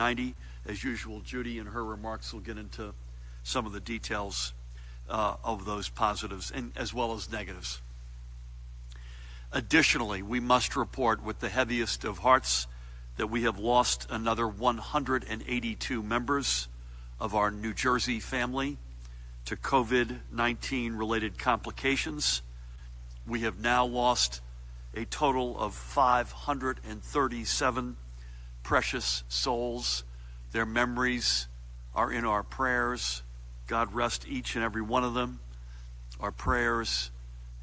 90. As usual, Judy in her remarks will get into some of the details of those positives and as well as negatives. Additionally, we must report with the heaviest of hearts that we have lost another 182 members of our New Jersey family to COVID-19 related complications. We have now lost a total of 537 precious souls. Their memories are in our prayers. God rest each and every one of them. Our prayers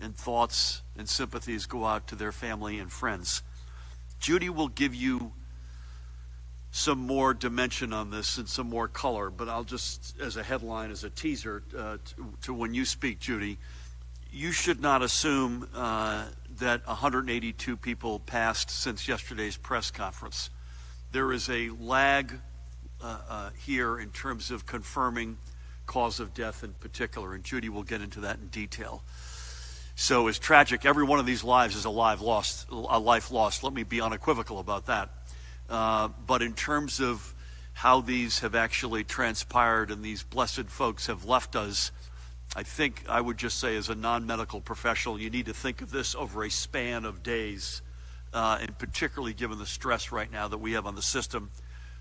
and thoughts and sympathies go out to their family and friends. Judy will give you some more dimension on this and some more color, but I'll just, as a headline, as a teaser to when you speak, Judy, you should not assume that 182 people passed since yesterday's press conference. There is a lag here in terms of confirming cause of death in particular, and Judy will get into that in detail. So it's tragic. Every one of these lives is a life lost. Let me be unequivocal about that. But in terms of how these have actually transpired and these blessed folks have left us, I think I would just say as a non-medical professional, you need to think of this over a span of days, and particularly given the stress right now that we have on the system,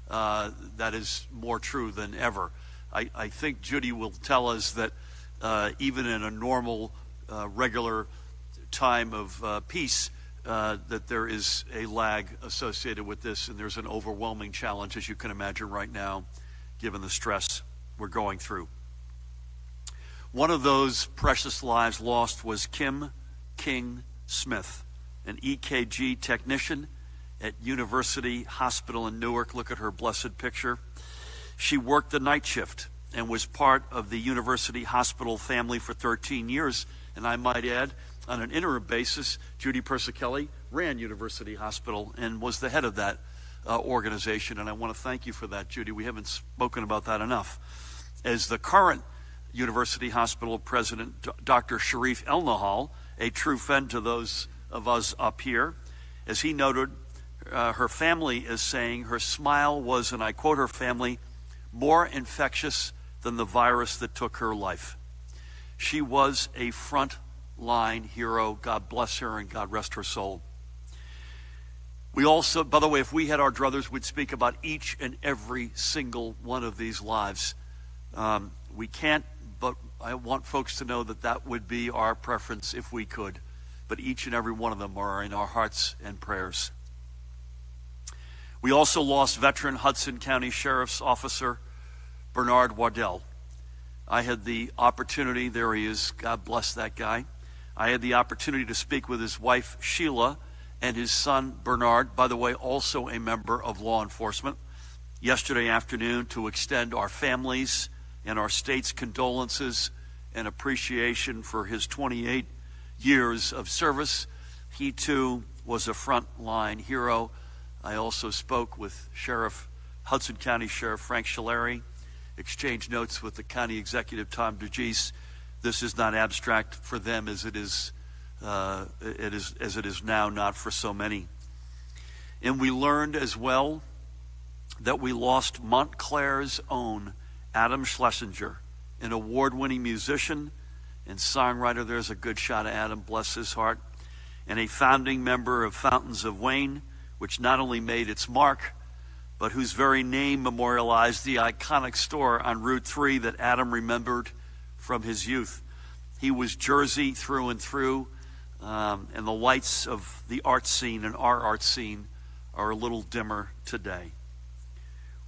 that is more true than ever. I think Judy will tell us that even in a normal, regular time of peace, that there is a lag associated with this, and there's an overwhelming challenge, as you can imagine right now, given the stress we're going through. One of those precious lives lost was Kim King Smith, an EKG technician at University Hospital in Newark. Look at her blessed picture. She worked the night shift and was part of the University Hospital family for 13 years. And I might add, on an interim basis, Judy Persicelli ran University Hospital and was the head of that organization. And I want to thank you for that, Judy. We haven't spoken about that enough. As the current University Hospital president, Dr. Sharif El-Nahal, a true friend to those of us up here, as he noted, her family is saying her smile was, and I quote her family, more infectious than the virus that took her life. She was a frontline hero. God bless her and God rest her soul. We also, by the way, if we had our druthers, we'd speak about each and every single one of these lives. We can't, but I want folks to know that that would be our preference if we could. But each and every one of them are in our hearts and prayers. We also lost veteran Hudson County Sheriff's Officer Bernard Waddell. I had the opportunity, there he is, God bless that guy. I had the opportunity to speak with his wife Sheila and his son Bernard, by the way, also a member of law enforcement, yesterday afternoon to extend our families and our state's condolences and appreciation for his 28 years of service. He too was a frontline hero. I also spoke with Hudson County Sheriff Frank Scileri, exchanged notes with the County Executive Tom DeGise. This is not abstract for them as it is now not for so many. And we learned as well that we lost Montclair's own Adam Schlesinger, an award-winning musician and songwriter. There's a good shot of Adam, bless his heart, and a founding member of Fountains of Wayne, which not only made its mark, but whose very name memorialized the iconic store on Route 3 that Adam remembered from his youth. He was Jersey through and through, and the lights of the art scene and our art scene are a little dimmer today.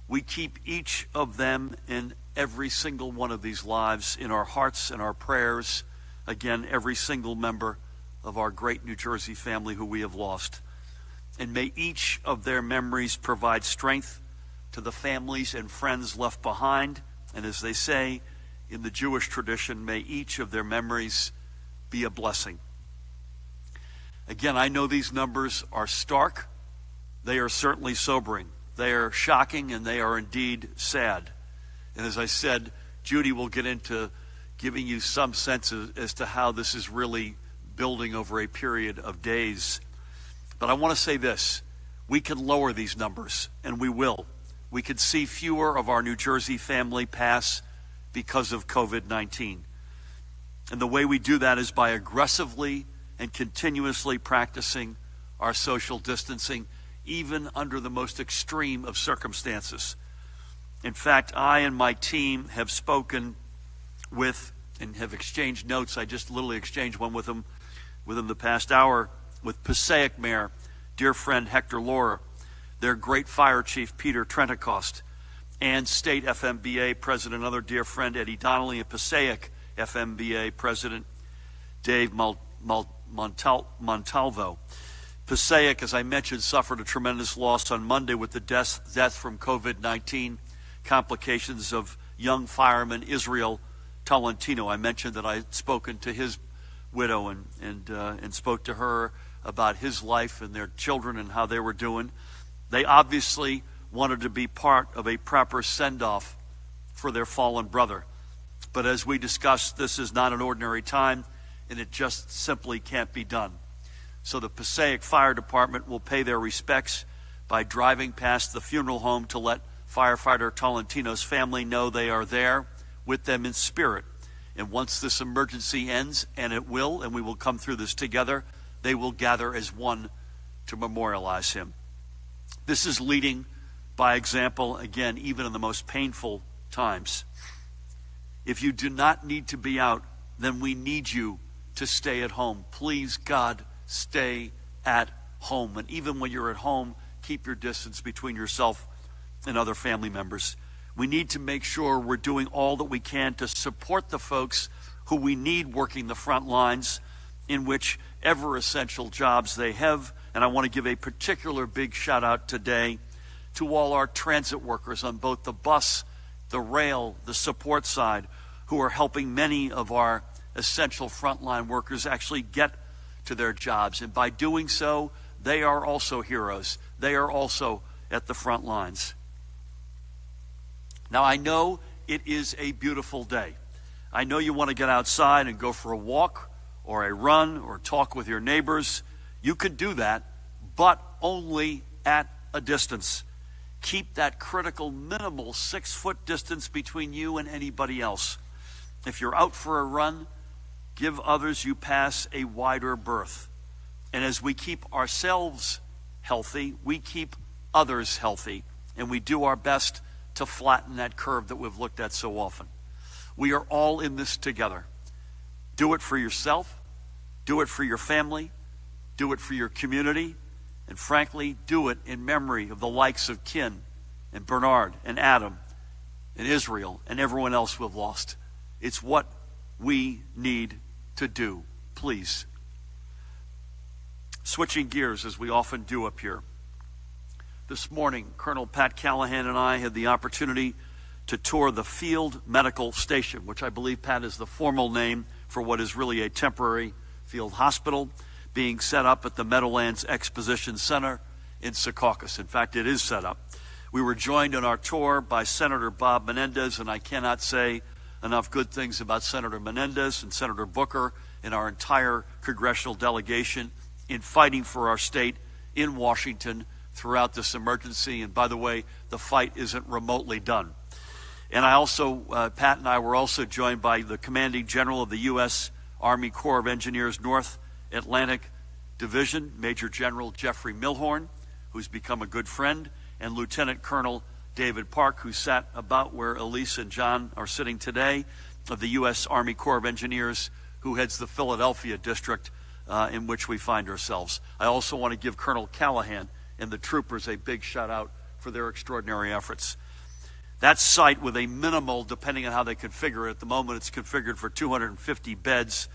We keep each of them in every single one of these lives in our hearts and our prayers. Again, every single member of our great New Jersey family who we have lost. And may each of their memories provide strength to the families and friends left behind. And as they say in the Jewish tradition, may each of their memories be a blessing. Again, I know these numbers are stark. They are certainly sobering. They are shocking, and they are indeed sad. And as I said, Judy will get into giving you some sense as to how this is really building over a period of days. But I want to say this. We can lower these numbers, and we will. we could see fewer of our New Jersey family pass because of COVID-19. And the way we do that is by aggressively and continuously practicing our social distancing, even under the most extreme of circumstances. In fact, I and my team have spoken with and have exchanged notes. I just literally exchanged one with them within the past hour with Passaic Mayor, dear friend Hector Laura, their great fire chief Peter Trentacost, and State FMBA President, another dear friend Eddie Donnelly, and Passaic FMBA President Dave Montalvo. Passaic, as I mentioned, suffered a tremendous loss on Monday with the death from COVID-19 complications of young fireman Israel Tolentino. I mentioned that I had spoken to his widow and spoke to her about his life and their children and how they were doing. They obviously wanted to be part of a proper send-off for their fallen brother. But as we discussed, this is not an ordinary time, and it just simply can't be done. So the Passaic Fire Department will pay their respects by driving past the funeral home to let firefighter Tolentino's family know they are there with them in spirit. And once this emergency ends, and it will, and we will come through this together, they will gather as one to memorialize him. This is leading by example, again, even in the most painful times. If you do not need to be out, then we need you to stay at home. Please, God, stay at home. And even when you're at home, keep your distance between yourself and other family members. We need to make sure we're doing all that we can to support the folks who we need working the front lines in whichever essential jobs they have. And I want to give a particular big shout out today to all our transit workers on both the bus, the rail, the support side, who are helping many of our essential frontline workers actually get to their jobs. And by doing so, they are also heroes. They are also at the front lines. Now, I know it is a beautiful day. I know you want to get outside and go for a walk or a run or talk with your neighbors. You can do that, but only at a distance. Keep that critical minimal 6-foot distance between you and anybody else. If you're out for a run, give others you pass a wider berth. And as we keep ourselves healthy, we keep others healthy. And we do our best to flatten that curve that we've looked at so often. We are all in this together. Do it for yourself. Do it for your family. Do it for your community. And frankly, do it in memory of the likes of Kin and Bernard and Adam and Israel and everyone else we've lost. It's what we need to do. Please. Switching gears, as we often do up here. This morning, Colonel Pat Callahan and I had the opportunity to tour the Field Medical Station, which I believe, Pat, is the formal name for what is really a temporary field hospital being set up at the Meadowlands Exposition Center in Secaucus. In fact, it is set up. We were joined on our tour by Senator Bob Menendez, and I cannot say enough good things about Senator Menendez and Senator Booker and our entire congressional delegation in fighting for our state in Washington throughout this emergency. And by the way, the fight isn't remotely done. And I also, Pat and I were also joined by the Commanding General of the U.S. Army Corps of Engineers North Atlantic Division, Major General Jeffrey Milhorn, who's become a good friend, and Lieutenant Colonel David Park, who sat about where Elise and John are sitting today, of the U.S. Army Corps of Engineers, who heads the Philadelphia district in which we find ourselves. I also want to give Colonel Callahan and the troopers a big shout out for their extraordinary efforts. That site, with a minimal, depending on how they configure it, at the moment it's configured for 250 beds,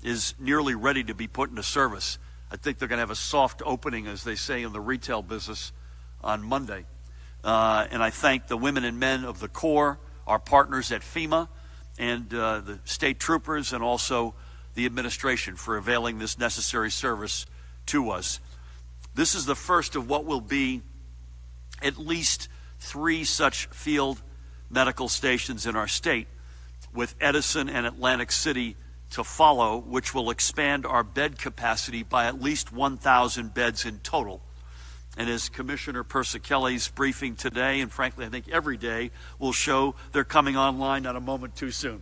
is nearly ready to be put into service. I think they're going to have a soft opening, as they say in the retail business, on Monday. And I thank the women and men of the Corps, our partners at FEMA, and the state troopers, and also the administration for availing this necessary service to us. This is the first of what will be at least 3 such field medical stations in our state, with Edison and Atlantic City to follow, which will expand our bed capacity by at least 1,000 beds in total. And as Commissioner Persichelli's briefing today, and frankly I think every day, will show, they're coming online not a moment too soon.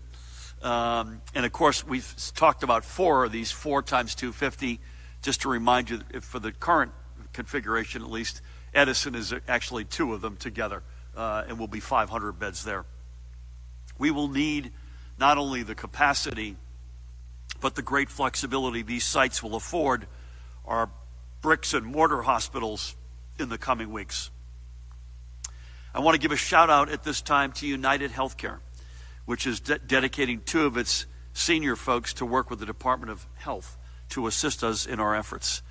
And of course we've talked about 4 of these 4 times 250. Just to remind you, if for the current configuration at least, Edison is actually 2 of them together, and will be 500 beds there. We will need not only the capacity, but the great flexibility these sites will afford our bricks and mortar hospitals in the coming weeks. I want to give a shout out at this time to United Healthcare, which is dedicating 2 of its senior folks to work with the Department of Health to assist us in our efforts.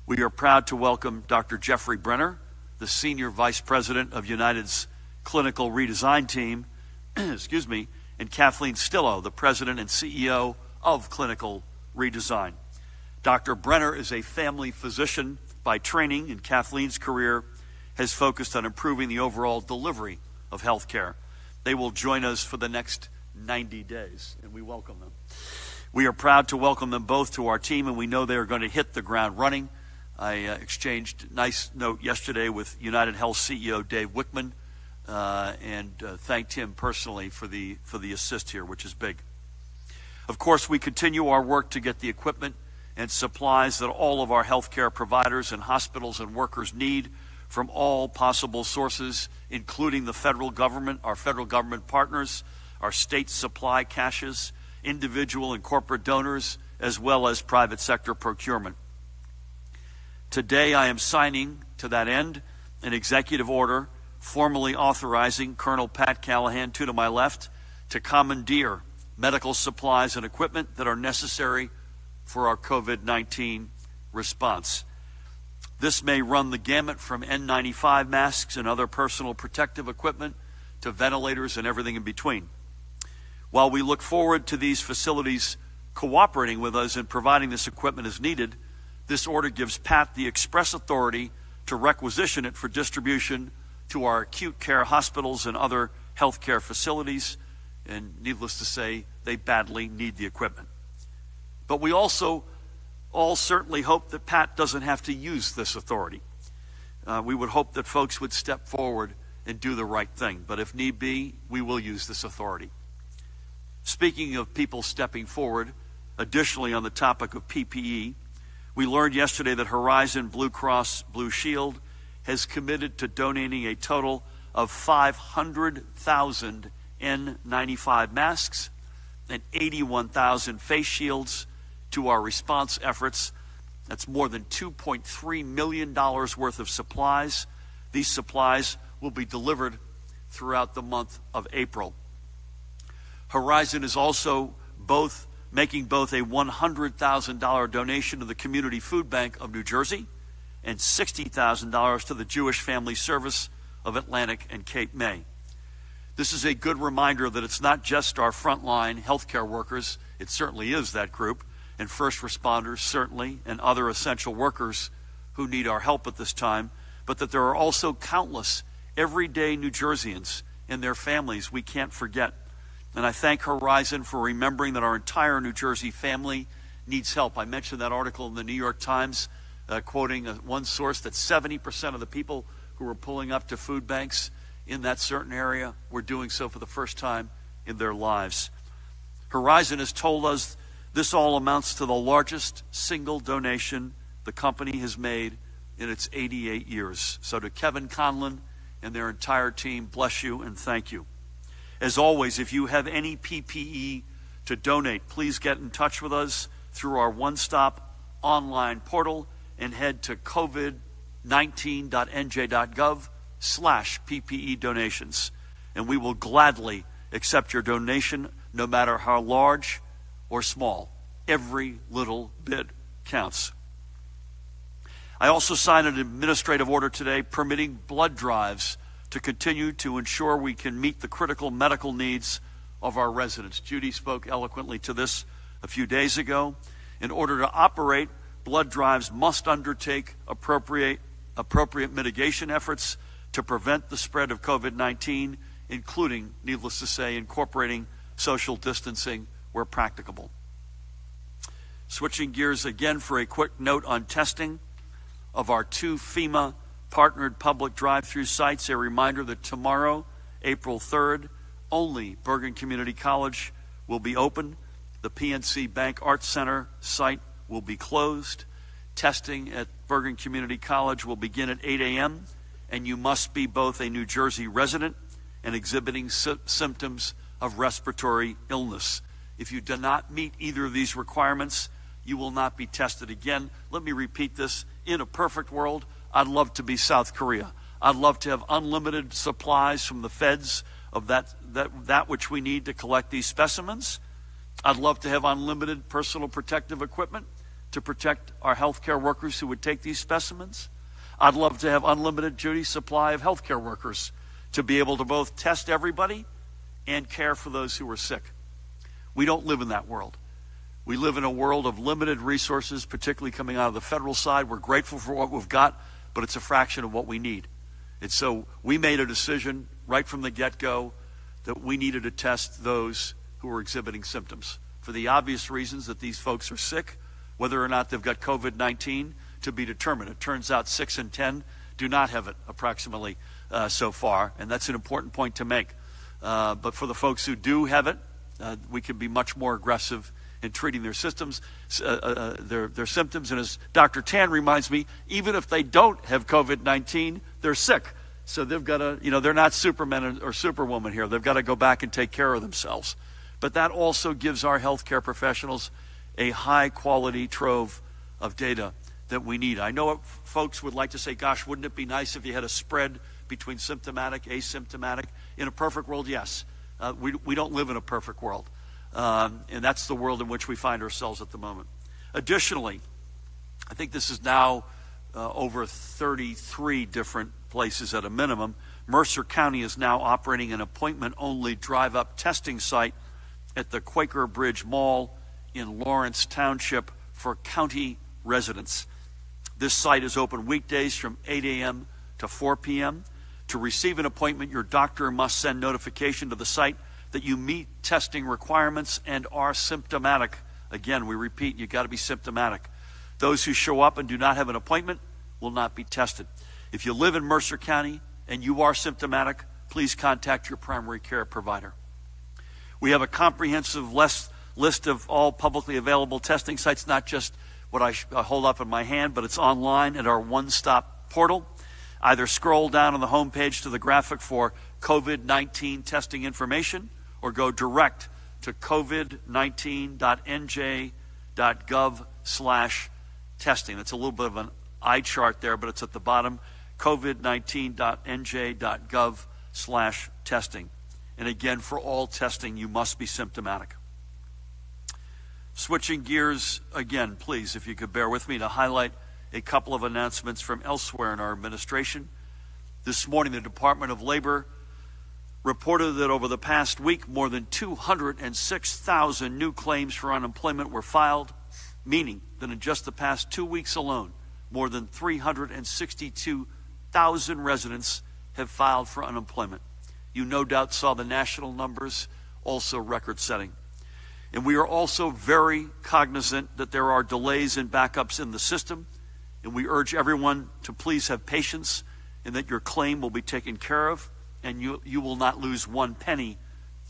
We are proud to welcome Dr. Jeffrey Brenner, the Senior Vice President of United's Clinical Redesign Team, excuse me, and Kathleen Stillo, the President and CEO of Clinical Redesign. Dr. Brenner is a family physician by training, and Kathleen's career has focused on improving the overall delivery of health care. They will join us for the next 90 days, and we welcome them. We are proud to welcome them both to our team, and we know they are going to hit the ground running. I exchanged a nice note yesterday with United Health CEO Dave Wickman, and thanked him personally for the assist here, which is big. Of course, we continue our work to get the equipment and supplies that all of our healthcare providers and hospitals and workers need from all possible sources, including the federal government, our federal government partners, our state supply caches, individual and corporate donors, as well as private sector procurement. Today, I am signing, to that end, an executive order formally authorizing Colonel Pat Callahan, to my left, to commandeer medical supplies and equipment that are necessary for our COVID-19 response. This may run the gamut from N95 masks and other personal protective equipment to ventilators and everything in between. While we look forward to these facilities cooperating with us in providing this equipment as needed, this order gives Pat the express authority to requisition it for distribution to our acute care hospitals and other healthcare facilities, and needless to say, they badly need the equipment. But we also all certainly hope that Pat doesn't have to use this authority. We would hope that folks would step forward and do the right thing, but if need be, we will use this authority. Speaking of people stepping forward, additionally on the topic of PPE, we learned yesterday that Horizon Blue Cross Blue Shield has committed to donating a total of 500,000 N95 masks and 81,000 face shields to our response efforts. That's more than $2.3 million worth of supplies. These supplies will be delivered throughout the month of April. Horizon is also making both a $100,000 donation to the Community Food Bank of New Jersey and $60,000 to the Jewish Family Service of Atlantic and Cape May. This is a good reminder that it's not just our frontline healthcare workers, it certainly is that group, and first responders certainly, and other essential workers who need our help at this time, but that there are also countless everyday New Jerseyans and their families we can't forget. And I thank Horizon for remembering that our entire New Jersey family needs help. I mentioned that article in the New York Times, quoting one source, that 70% of the people who were pulling up to food banks in that certain area were doing so for the first time in their lives. Horizon has told us this all amounts to the largest single donation the company has made in its 88 years. So to Kevin Conlon and their entire team, bless you and thank you. As always, if you have any PPE to donate, please get in touch with us through our one-stop online portal and head to covid19.nj.gov/PPE donations. And we will gladly accept your donation, no matter how large or small. Every little bit counts. I also signed an administrative order today permitting blood drives to continue to ensure we can meet the critical medical needs of our residents. Judy spoke eloquently to this a few days ago. In order to operate, blood drives must undertake appropriate mitigation efforts to prevent the spread of COVID-19, including, needless to say, incorporating social distancing where practicable. Switching gears again for a quick note on testing. Of our 2 FEMA partnered public drive-through sites. A reminder that tomorrow, April 3rd, only Bergen Community College will be open. The PNC Bank Arts Center site will be closed. Testing at Bergen Community College will begin at 8 a.m., and you must be both a New Jersey resident and exhibiting symptoms of respiratory illness. If you do not meet either of these requirements, you will not be tested again. Let me repeat this. In a perfect world, I'd love to be South Korea. I'd love to have unlimited supplies from the feds of that which we need to collect these specimens. I'd love to have unlimited personal protective equipment to protect our healthcare workers who would take these specimens. I'd love to have unlimited duty supply of healthcare workers to be able to both test everybody and care for those who are sick. We don't live in that world. We live in a world of limited resources, particularly coming out of the federal side. We're grateful for what we've got, but it's a fraction of what we need. And so we made a decision right from the get-go that we needed to test those who were exhibiting symptoms for the obvious reasons that these folks are sick, whether or not they've got COVID-19 to be determined. It turns out 6 in 10 do not have it approximately so far, and that's an important point to make. But for the folks who do have it, we can be much more aggressive in treating their symptoms. Their symptoms, and as Dr. Tan reminds me, even if they don't have COVID-19, they're sick. So they've got to, they're not Superman or Superwoman here. They've got to go back and take care of themselves. But that also gives our healthcare professionals a high-quality trove of data that we need. I know folks would like to say, gosh, wouldn't it be nice if you had a spread between symptomatic, asymptomatic? In a perfect world, yes. We don't live in a perfect world. And that's the world in which we find ourselves at the moment. Additionally, I think this is now over 33 different places at a minimum. Mercer County is now operating an appointment-only drive-up testing site at the Quaker Bridge Mall in Lawrence Township for county residents. This site is open weekdays from 8 a.m. to 4 p.m. To receive an appointment, your doctor must send notification to the site that you meet testing requirements and are symptomatic. Again, we repeat, you've got to be symptomatic. Those who show up and do not have an appointment will not be tested. If you live in Mercer County and you are symptomatic, please contact your primary care provider. We have a comprehensive list of all publicly available testing sites, not just what I hold up in my hand, but it's online at our one-stop portal. Either scroll down on the homepage to the graphic for COVID-19 testing information, or go direct to covid19.nj.gov/testing. That's a little bit of an eye chart there, but it's at the bottom, covid19.nj.gov/testing. And again, for all testing, you must be symptomatic. Switching gears again, please, if you could bear with me to highlight a couple of announcements from elsewhere in our administration. This morning, the Department of Labor reported that over the past week, more than 206,000 new claims for unemployment were filed, meaning that in just the past 2 weeks alone, more than 362,000 residents have filed for unemployment. You no doubt saw the national numbers, also record-setting. And we are also very cognizant that there are delays and backups in the system, and we urge everyone to please have patience and that your claim will be taken care of, and you will not lose one penny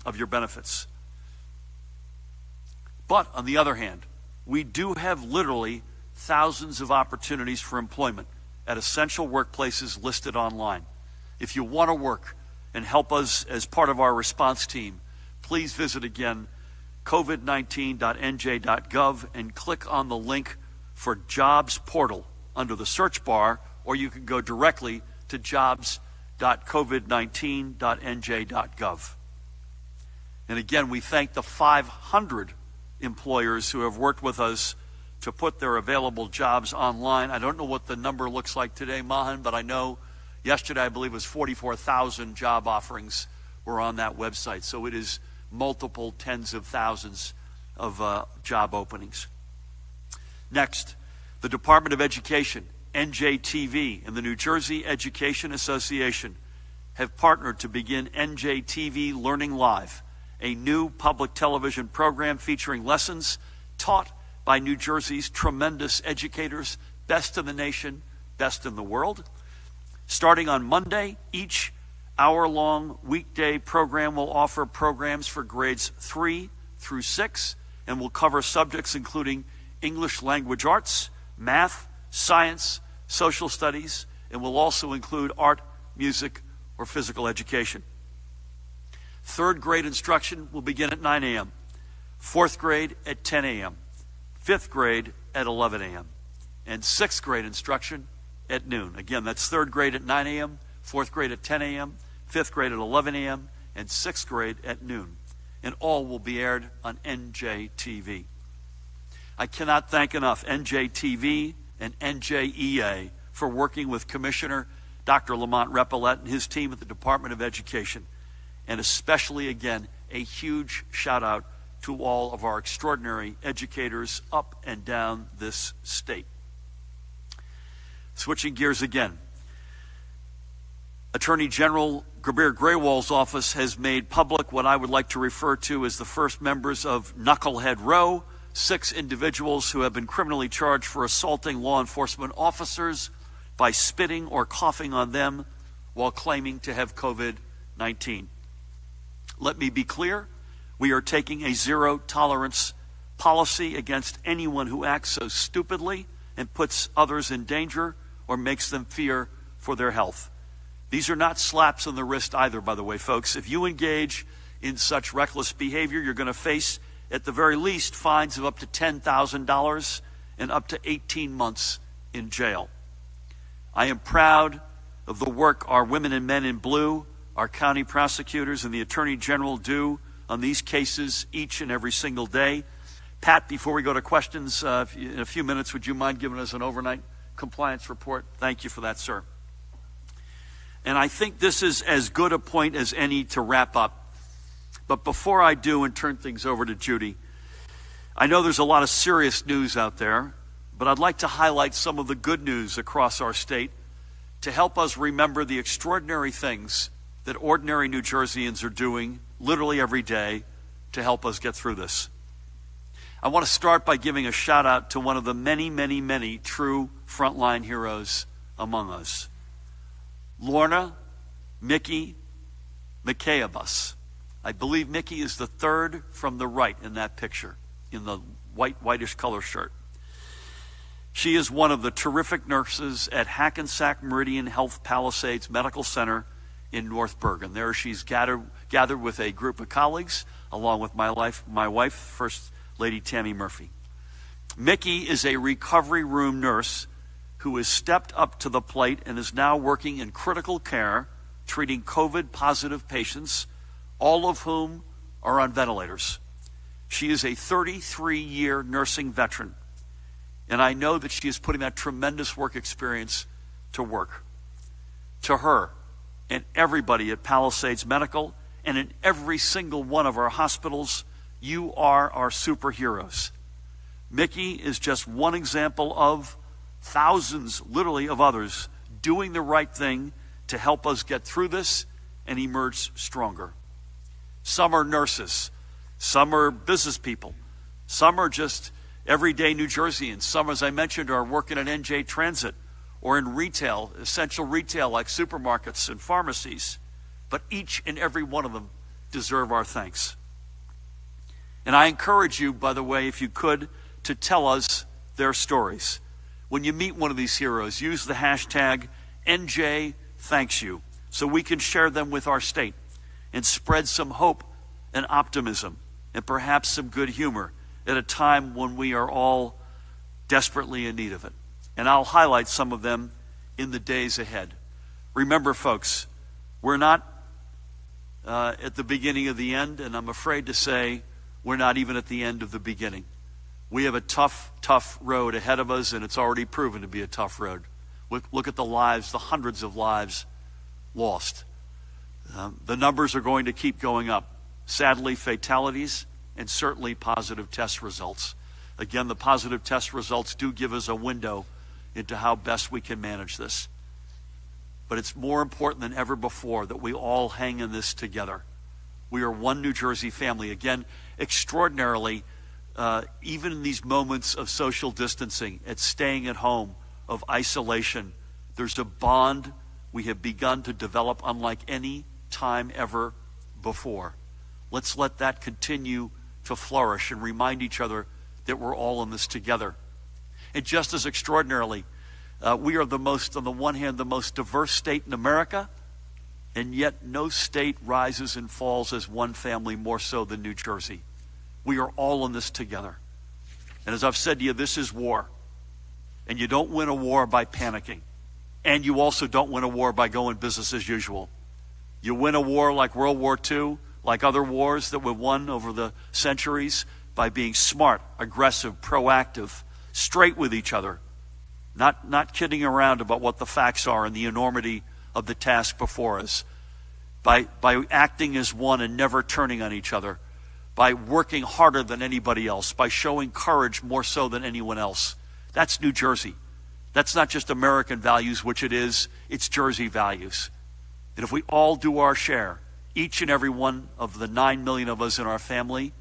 of your benefits. But on the other hand, we do have literally thousands of opportunities for employment at essential workplaces listed online. If you want to work and help us as part of our response team, please visit again covid19.nj.gov and click on the link for Jobs Portal under the search bar, or you can go directly to jobs.covid19.nj.gov. And again, we thank the 500 employers who have worked with us to put their available jobs online. I don't know what the number looks like today, Mahan, but I know yesterday, I believe it was 44,000 job offerings were on that website. So it is multiple tens of thousands of job openings. Next, the Department of Education, NJTV, and the New Jersey Education Association have partnered to begin NJTV Learning Live, a new public television program featuring lessons taught by New Jersey's tremendous educators, best in the nation, best in the world. Starting on Monday, each hour-long weekday program will offer programs for grades 3 through 6 and will cover subjects including English language arts, math, science, social studies, and will also include art, music, or physical education. Third grade instruction will begin at 9 a.m., fourth grade at 10 a.m., fifth grade at 11 a.m., and sixth grade instruction at noon. Again, that's third grade at 9 a.m., fourth grade at 10 a.m., fifth grade at 11 a.m., and sixth grade at noon. And all will be aired on NJTV. I cannot thank enough NJTV and NJEA for working with Commissioner Dr. Lamont Repillette and his team at the Department of Education. And especially, again, a huge shout out to all of our extraordinary educators up and down this state. Switching gears again. Attorney General Kabir Grewal's office has made public what I would like to refer to as the first members of Knucklehead Row, 6 individuals who have been criminally charged for assaulting law enforcement officers by spitting or coughing on them while claiming to have COVID-19. Let me be clear, we are taking a zero-tolerance policy against anyone who acts so stupidly and puts others in danger or makes them fear for their health. These are not slaps on the wrist either, by the way, folks. If you engage in such reckless behavior, you're going to face, at the very least, fines of up to $10,000 and up to 18 months in jail. I am proud of the work our women and men in blue, our county prosecutors, and the Attorney General do on these cases each and every single day. Pat, before we go to questions, in a few minutes, would you mind giving us an overnight compliance report? Thank you for that, sir. And I think this is as good a point as any to wrap up. But before I do and turn things over to Judy, I know there's a lot of serious news out there, but I'd like to highlight some of the good news across our state to help us remember the extraordinary things that ordinary New Jerseyans are doing literally every day to help us get through this. I want to start by giving a shout out to one of the many, many, many true frontline heroes among us. Lorna Mickey McCaibus. I believe Mickey is the third from the right in that picture, in the whitish color shirt. She is one of the terrific nurses at Hackensack Meridian Health Palisades Medical Center in North Bergen. There she's gathered with a group of colleagues, along with my wife, First Lady Tammy Murphy. Mickey is a recovery room nurse who has stepped up to the plate and is now working in critical care, treating COVID-positive patients, all of whom are on ventilators. She is a 33-year nursing veteran, and I know that she is putting that tremendous work experience to work. To her and everybody at Palisades Medical and in every single one of our hospitals, you are our superheroes. Mickey is just one example of thousands, literally, of others doing the right thing to help us get through this and emerge stronger. Some are nurses, some are business people, some are just everyday New Jerseyans. Some, as I mentioned, are working at NJ Transit or in retail, essential retail like supermarkets and pharmacies. But each and every one of them deserve our thanks. And I encourage you, by the way, if you could, to tell us their stories. When you meet one of these heroes, use the hashtag NJThanksYou so we can share them with our state and spread some hope and optimism and perhaps some good humor at a time when we are all desperately in need of it. And I'll highlight some of them in the days ahead. Remember, folks, we're not at the beginning of the end, and I'm afraid to say we're not even at the end of the beginning. We have a tough, tough road ahead of us, and it's already proven to be a tough road. Look at the lives, the hundreds of lives lost. The numbers are going to keep going up. Sadly, fatalities and certainly positive test results. Again, the positive test results do give us a window into how best we can manage this. But it's more important than ever before that we all hang in this together. We are one New Jersey family. Again, extraordinarily, even in these moments of social distancing, at staying at home, of isolation, there's a bond we have begun to develop unlike any time ever before. Let's let that continue to flourish and remind each other that we're all in this together. And just as extraordinarily, we are the most, on the one hand, the most diverse state in America, and yet no state rises and falls as one family more so than New Jersey. We are all in this together. And as I've said to you, this is war. And you don't win a war by panicking. And you also don't win a war by going business as usual. You win a war like World War II, like other wars that were won over the centuries, by being smart, aggressive, proactive, straight with each other, not kidding around about what the facts are and the enormity of the task before us, by acting as one and never turning on each other, by working harder than anybody else, by showing courage more so than anyone else. That's New Jersey. That's not just American values, which it is, it's Jersey values. And if we all do our share, each and every one of the 9 million of us in our family,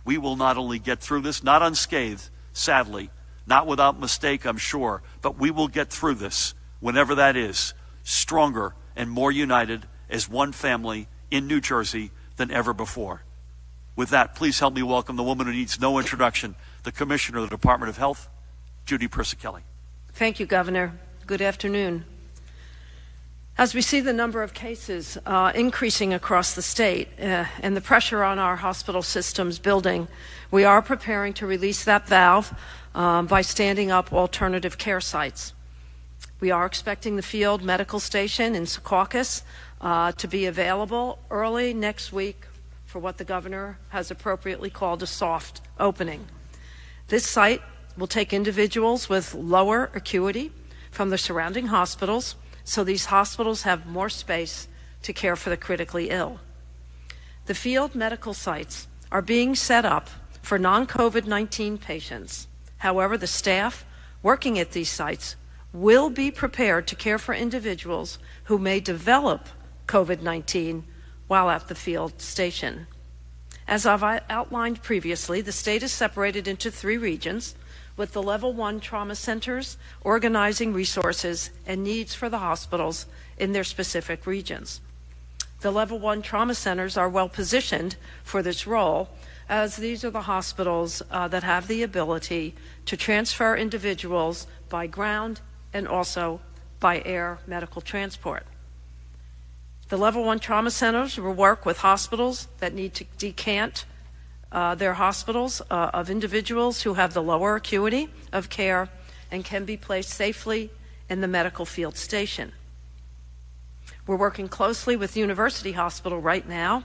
we will not only get through this, not unscathed, sadly, not without mistake, I'm sure, but we will get through this, whenever that is, stronger and more united as one family in New Jersey than ever before. With that, please help me welcome the woman who needs no introduction, the Commissioner of the Department of Health, Judy Persichilli. Thank you, Governor. Good afternoon. As we see the number of cases increasing across the state and the pressure on our hospital systems building, we are preparing to release that valve by standing up alternative care sites. We are expecting the field medical station in Secaucus to be available early next week for what the governor has appropriately called a soft opening. This site will take individuals with lower acuity from the surrounding hospitals, so these hospitals have more space to care for the critically ill. The field medical sites are being set up for non-COVID-19 patients. However, the staff working at these sites will be prepared to care for individuals who may develop COVID-19 while at the field station. As I've outlined previously, the state is separated into 3 regions, with the Level 1 trauma centers organizing resources and needs for the hospitals in their specific regions. The Level 1 trauma centers are well positioned for this role, as these are the hospitals that have the ability to transfer individuals by ground and also by air medical transport. The Level 1 trauma centers will work with hospitals that need to decant their hospitals of individuals who have the lower acuity of care and can be placed safely in the medical field station. We're working closely with University Hospital right now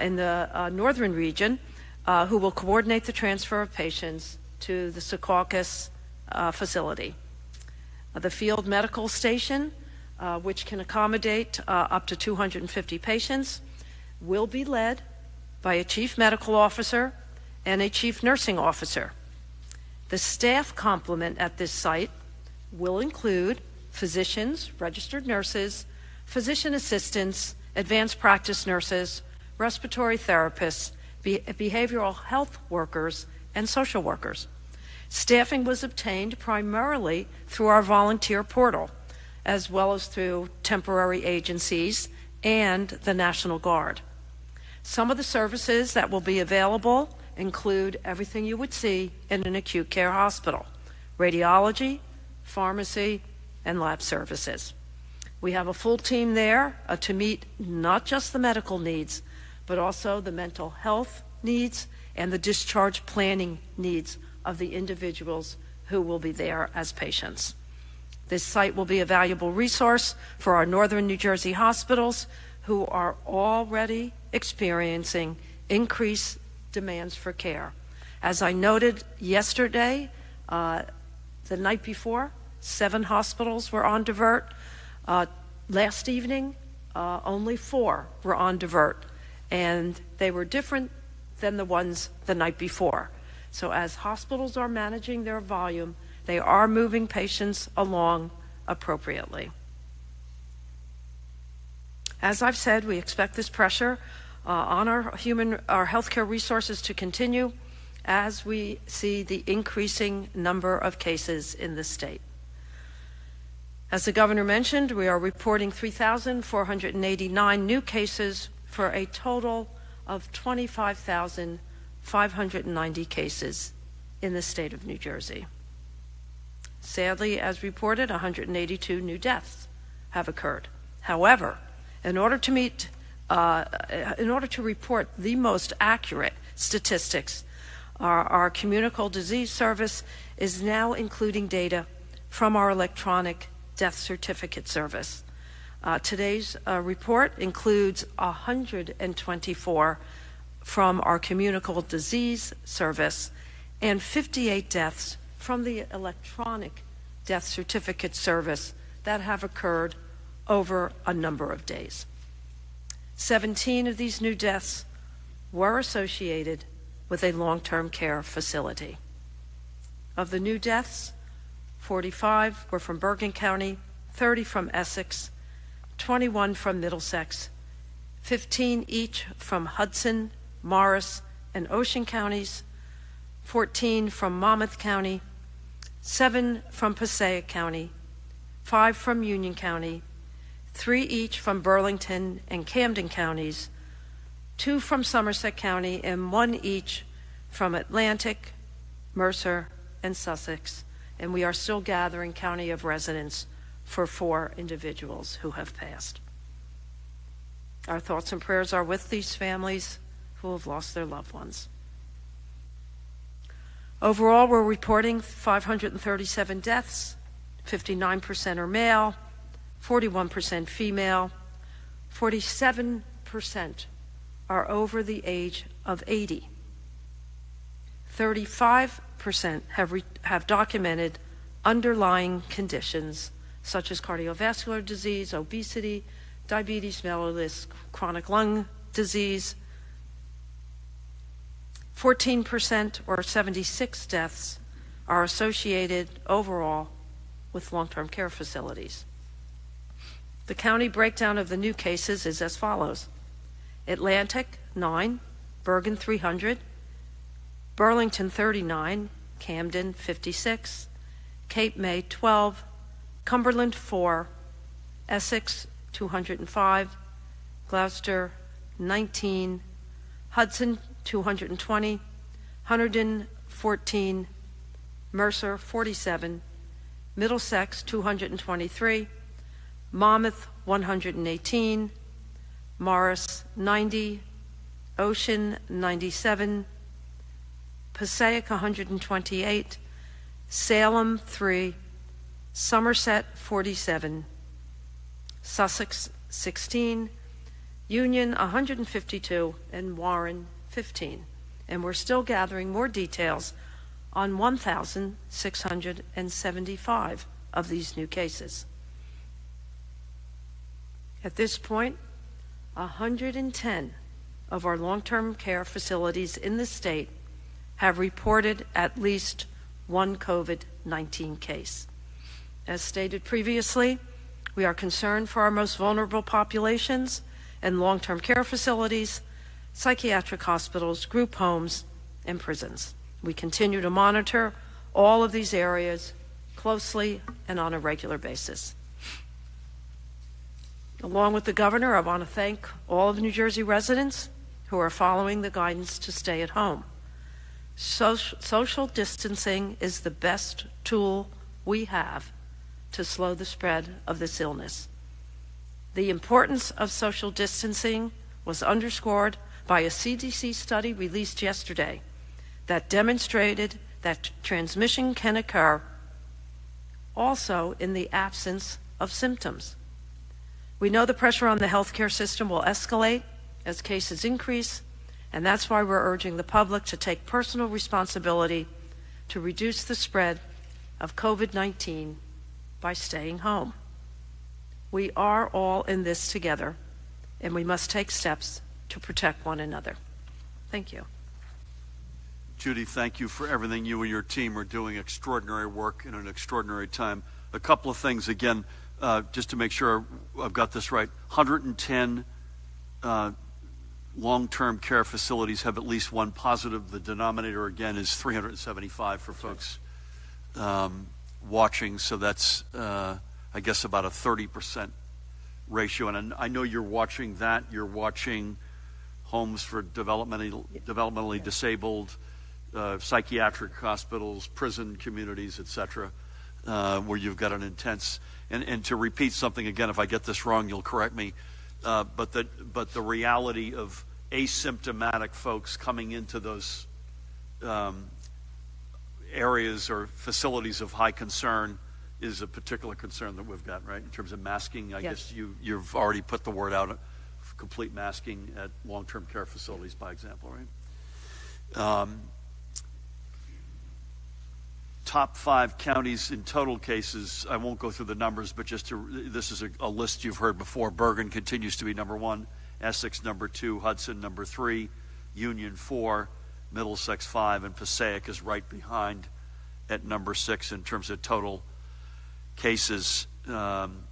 in the northern region who will coordinate the transfer of patients to the Secaucus facility. The field medical station, which can accommodate up to 250 patients, will be led by a chief medical officer and a chief nursing officer. The staff complement at this site will include physicians, registered nurses, physician assistants, advanced practice nurses, respiratory therapists, behavioral health workers, and social workers. Staffing was obtained primarily through our volunteer portal, as well as through temporary agencies and the National Guard. Some of the services that will be available include everything you would see in an acute care hospital: radiology, pharmacy, and lab services. We have a full team there to meet not just the medical needs, but also the mental health needs and the discharge planning needs of the individuals who will be there as patients. This site will be a valuable resource for our northern New Jersey hospitals who are already experiencing increased demands for care. As I noted yesterday, the night before, 7 hospitals were on divert. Last evening, only 4 were on divert, and they were different than the ones the night before. So as hospitals are managing their volume, they are moving patients along appropriately. As I've said, we expect this pressure on our healthcare resources to continue as we see the increasing number of cases in the state. As the governor mentioned, we are reporting 3,489 new cases for a total of 25,590 cases in the state of New Jersey. Sadly, as reported, 182 new deaths have occurred. However, in order to report the most accurate statistics, our communicable disease service is now including data from our electronic death certificate service. Today's report includes 124 from our communicable disease service and 58 deaths from the electronic death certificate service that have occurred over a number of days. 17 of these new deaths were associated with a long-term care facility. Of the new deaths, 45 were from Bergen County, 30 from Essex, 21 from Middlesex, 15 each from Hudson, Morris, and Ocean counties, 14 from Monmouth County, 7 from Passaic County, 5 from Union County, 3 each from Burlington and Camden counties, 2 from Somerset County, and 1 each from Atlantic, Mercer, and Sussex. And we are still gathering county of residence for 4 individuals who have passed. Our thoughts and prayers are with these families who have lost their loved ones. Overall, we're reporting 537 deaths, 59% are male, 41% female, 47% are over the age of 80. 35% have documented underlying conditions such as cardiovascular disease, obesity, diabetes mellitus, chronic lung disease. 14% or 76 deaths are associated overall with long-term care facilities. The county breakdown of the new cases is as follows: Atlantic, 9, Bergen, 300, Burlington, 39, Camden, 56, Cape May, 12, Cumberland, 4, Essex, 205, Gloucester, 19, Hudson, 220, Hunterdon, 14, Mercer, 47, Middlesex, 223, Monmouth, 118, Morris, 90, Ocean, 97, Passaic, 128, Salem, 3, Somerset, 47, Sussex, 16, Union, 152, and Warren, 15. And we're still gathering more details on 1,675 of these new cases. At this point, 110 of our long-term care facilities in the state have reported at least one COVID-19 case. As stated previously, we are concerned for our most vulnerable populations and long-term care facilities, psychiatric hospitals, group homes, and prisons. We continue to monitor all of these areas closely and on a regular basis. Along with the governor, I want to thank all of New Jersey residents who are following the guidance to stay at home. Social distancing is the best tool we have to slow the spread of this illness. The importance of social distancing was underscored by a CDC study released yesterday that demonstrated that transmission can occur also in the absence of symptoms. We know the pressure on the healthcare system will escalate as cases increase, and that's why we're urging the public to take personal responsibility to reduce the spread of COVID-19 by staying home. We are all in this together, and we must take steps to protect one another. Thank you. Judy, thank you for everything. You and your team are doing extraordinary work in an extraordinary time. A couple of things, again, just to make sure I've got this right. 110 long-term care facilities have at least one positive. The denominator, again, is 375 for folks watching. So that's I guess, about a 30% ratio. And I know you're watching that. You're watching homes for developmentally disabled, psychiatric hospitals, prison communities, et cetera, where you've got an intense, and to repeat something again, if I get this wrong, you'll correct me, but the reality of asymptomatic folks coming into those areas or facilities of high concern is a particular concern that we've got, right? In terms of masking, I guess you've already put the word out, complete masking at long-term care facilities, by example, right? Top 5 counties in total cases, I won't go through the numbers, but this is a list you've heard before. Bergen continues to be number 1, Essex number 2, Hudson number 3, Union 4, Middlesex 5, and Passaic is right behind at number 6 in terms of total cases. Again,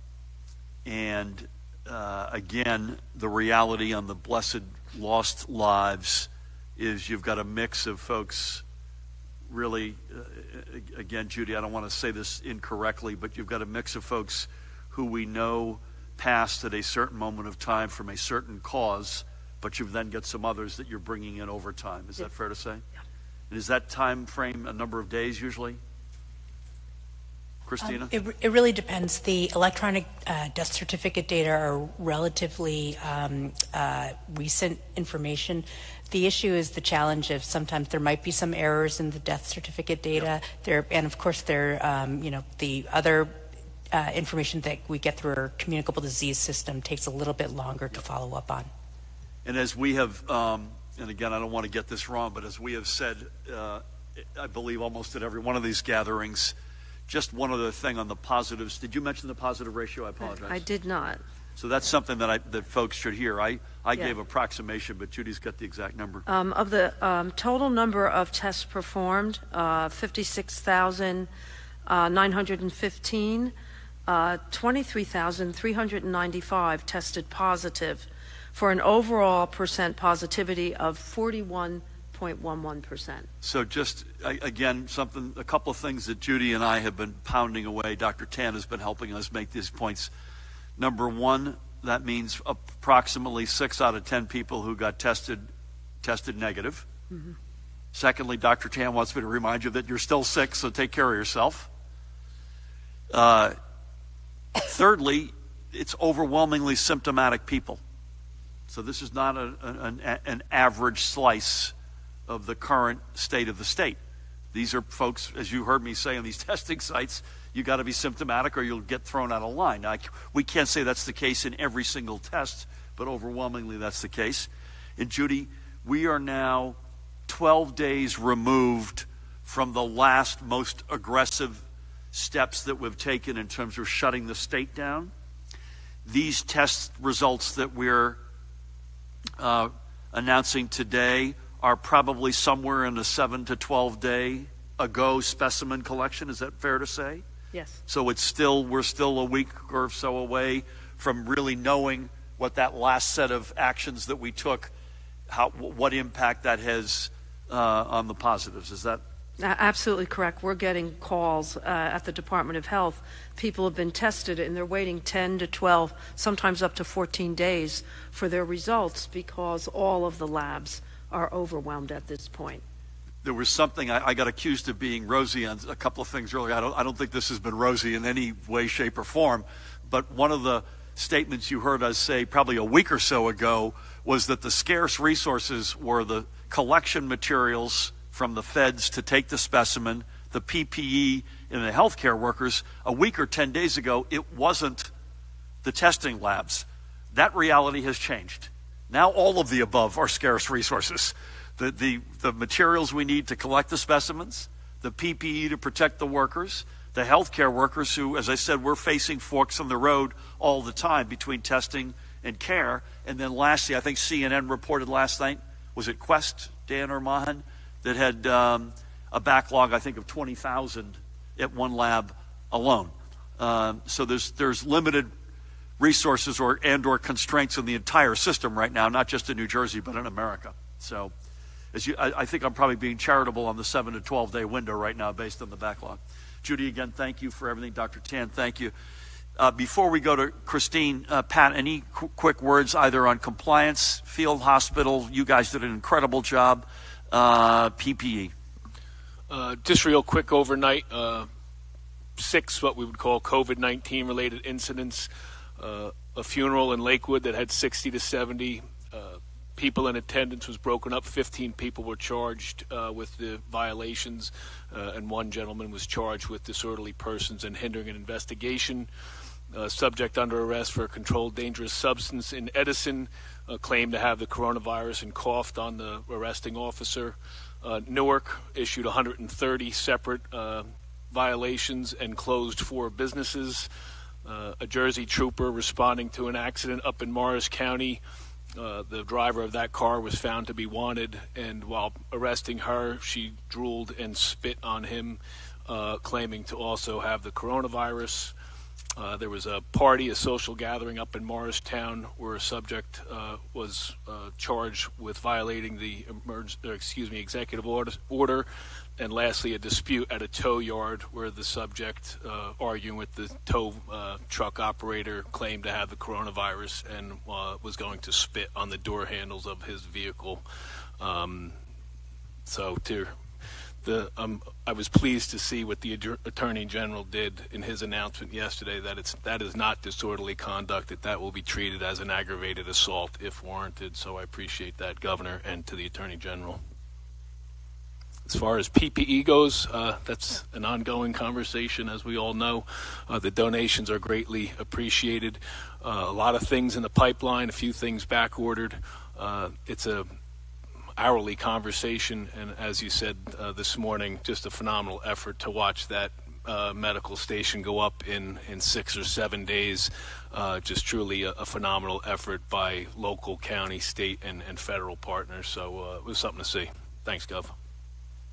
the reality on the blessed lost lives is you've got a mix of folks really, again, Judy, I don't want to say this incorrectly, but you've got a mix of folks who we know passed at a certain moment of time from a certain cause, but you've then got some others that you're bringing in over time. Is that fair to say? Yeah. And is that time frame a number of days usually? Christina? It really depends. The electronic death certificate data are relatively recent information. The issue is the challenge of sometimes there might be some errors in the death certificate data. Yep. And of course, the other information that we get through our communicable disease system takes a little bit longer to follow up on. And as we have, and again, I don't want to get this wrong, but as we have said, I believe almost at every one of these gatherings, just one other thing on the positives. Did you mention the positive ratio? I apologize. I did not. So that's something that folks should hear. I gave approximation, but Judy's got the exact number. Of the total number of tests performed, 56,915, 23,395 tested positive, for an overall percent positivity of 41.11%. So just, again, a couple of things that Judy and I have been pounding away. Dr. Tan has been helping us make these points. Number one, that means approximately 6 out of 10 people who got tested negative. Mm-hmm. Secondly, Dr. Tan wants me to remind you that you're still sick, so take care of yourself. Thirdly, it's overwhelmingly symptomatic people. So this is not an average slice of the current state of the state. These are folks, as you heard me say on these testing sites, you got to be symptomatic or you'll get thrown out of line. Now, we can't say that's the case in every single test, but overwhelmingly that's the case. And Judy, we are now 12 days removed from the last most aggressive steps that we've taken in terms of shutting the state down. These test results that we're announcing today are probably somewhere in the 7 to 12 day ago specimen collection. Is that fair to say? Yes. So we're still a week or so away from really knowing what that last set of actions that we took, what impact that has on the positives. Is that? Absolutely correct. We're getting calls at the Department of Health. People have been tested and they're waiting 10 to 12, sometimes up to 14 days for their results because all of the labs are overwhelmed at this point. There was something, I got accused of being rosy on a couple of things earlier. I don't think this has been rosy in any way, shape, or form. But one of the statements you heard us say probably a week or so ago was that the scarce resources were the collection materials from the feds to take the specimen, the PPE, and the healthcare workers. A week or 10 days ago, it wasn't the testing labs. That reality has changed. Now all of the above are scarce resources. The materials we need to collect the specimens, the PPE to protect the workers, the healthcare workers who, as I said, we're facing forks in the road all the time between testing and care. And then lastly, I think CNN reported last night, was it Quest, Dan or Mahan, that had a backlog, I think, of 20,000 at one lab alone. So there's limited resources or constraints in the entire system right now, not just in New Jersey, but in America. So I think I'm probably being charitable on the 7 to 12 day window right now based on the backlog. Judy, again, thank you for everything. Dr. Tan, thank you. Before we go to Christine, Pat, any quick words either on compliance, field hospital? You guys did an incredible job. PPE. Just real quick overnight, 6 what we would call COVID-19 related incidents. A funeral in Lakewood that had 60 to 70 people in attendance was broken up. 15 people were charged with the violations, and 1 gentleman was charged with disorderly persons and hindering an investigation. Subject under arrest for a controlled dangerous substance in Edison claimed to have the coronavirus and coughed on the arresting officer. Newark issued 130 separate violations and closed 4 businesses. A Jersey trooper responding to an accident up in Morris County. The driver of that car was found to be wanted, and while arresting her, she drooled and spit on him, claiming to also have the coronavirus. There was a party, a social gathering up in Morristown where a subject was charged with violating the executive order. And lastly, a dispute at a tow yard where the subject, arguing with the tow truck operator, claimed to have the coronavirus and was going to spit on the door handles of his vehicle. I was pleased to see what the Attorney General did in his announcement yesterday, that is not disorderly conduct, that will be treated as an aggravated assault if warranted. So I appreciate that, Governor, and to the Attorney General. As far as PPE goes, that's an ongoing conversation, as we all know. The donations are greatly appreciated. A lot of things in the pipeline, a few things back ordered. It's a hourly conversation, and as you said this morning, just a phenomenal effort to watch that medical station go up in 6 or 7 days. Just truly a phenomenal effort by local, county, state, and federal partners. So it was something to see. Thanks, Gov.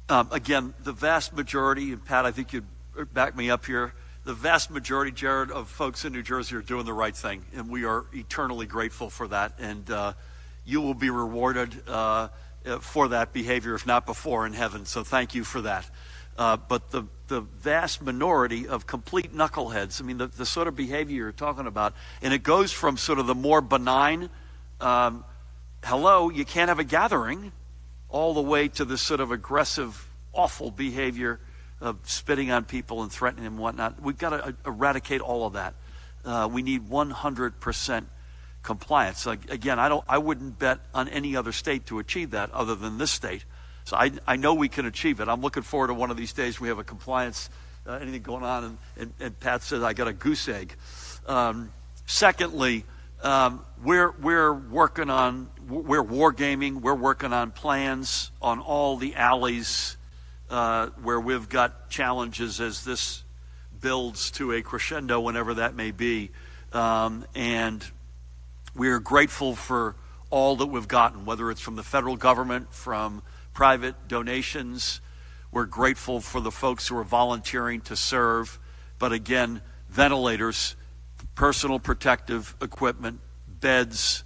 Again, the vast majority, and Pat, I think you'd back me up here, the vast majority, Jared, of folks in New Jersey are doing the right thing, and we are eternally grateful for that, and you will be rewarded for that behavior, if not before, in heaven. So thank you for that. But the vast minority of complete knuckleheads, I mean, the sort of behavior you're talking about, and it goes from sort of the more benign, hello, you can't have a gathering, all the way to this sort of aggressive, awful behavior of spitting on people and threatening them and whatnot. We've got to eradicate all of that. We need 100% compliance. Again, I wouldn't bet on any other state to achieve that other than this state. So I know we can achieve it. I'm looking forward to one of these days we have a compliance, anything going on, and Pat said I got a goose egg. Secondly, we're wargaming. We're working on plans on all the alleys where we've got challenges as this builds to a crescendo, whenever that may be, and we're grateful for all that we've gotten, whether it's from the federal government, from private donations. We're grateful for the folks who are volunteering to serve. But again, ventilators, personal protective equipment, beds,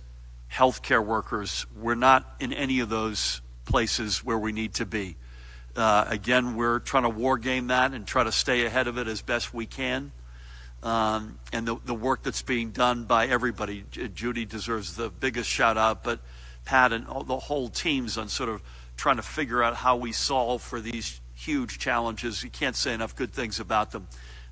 healthcare workers, we're not in any of those places where we need to be. Again, we're trying to war game that and try to stay ahead of it as best we can. And the work that's being done by everybody, Judy deserves the biggest shout out, but Pat and the whole teams on sort of trying to figure out how we solve for these huge challenges. You can't say enough good things about them.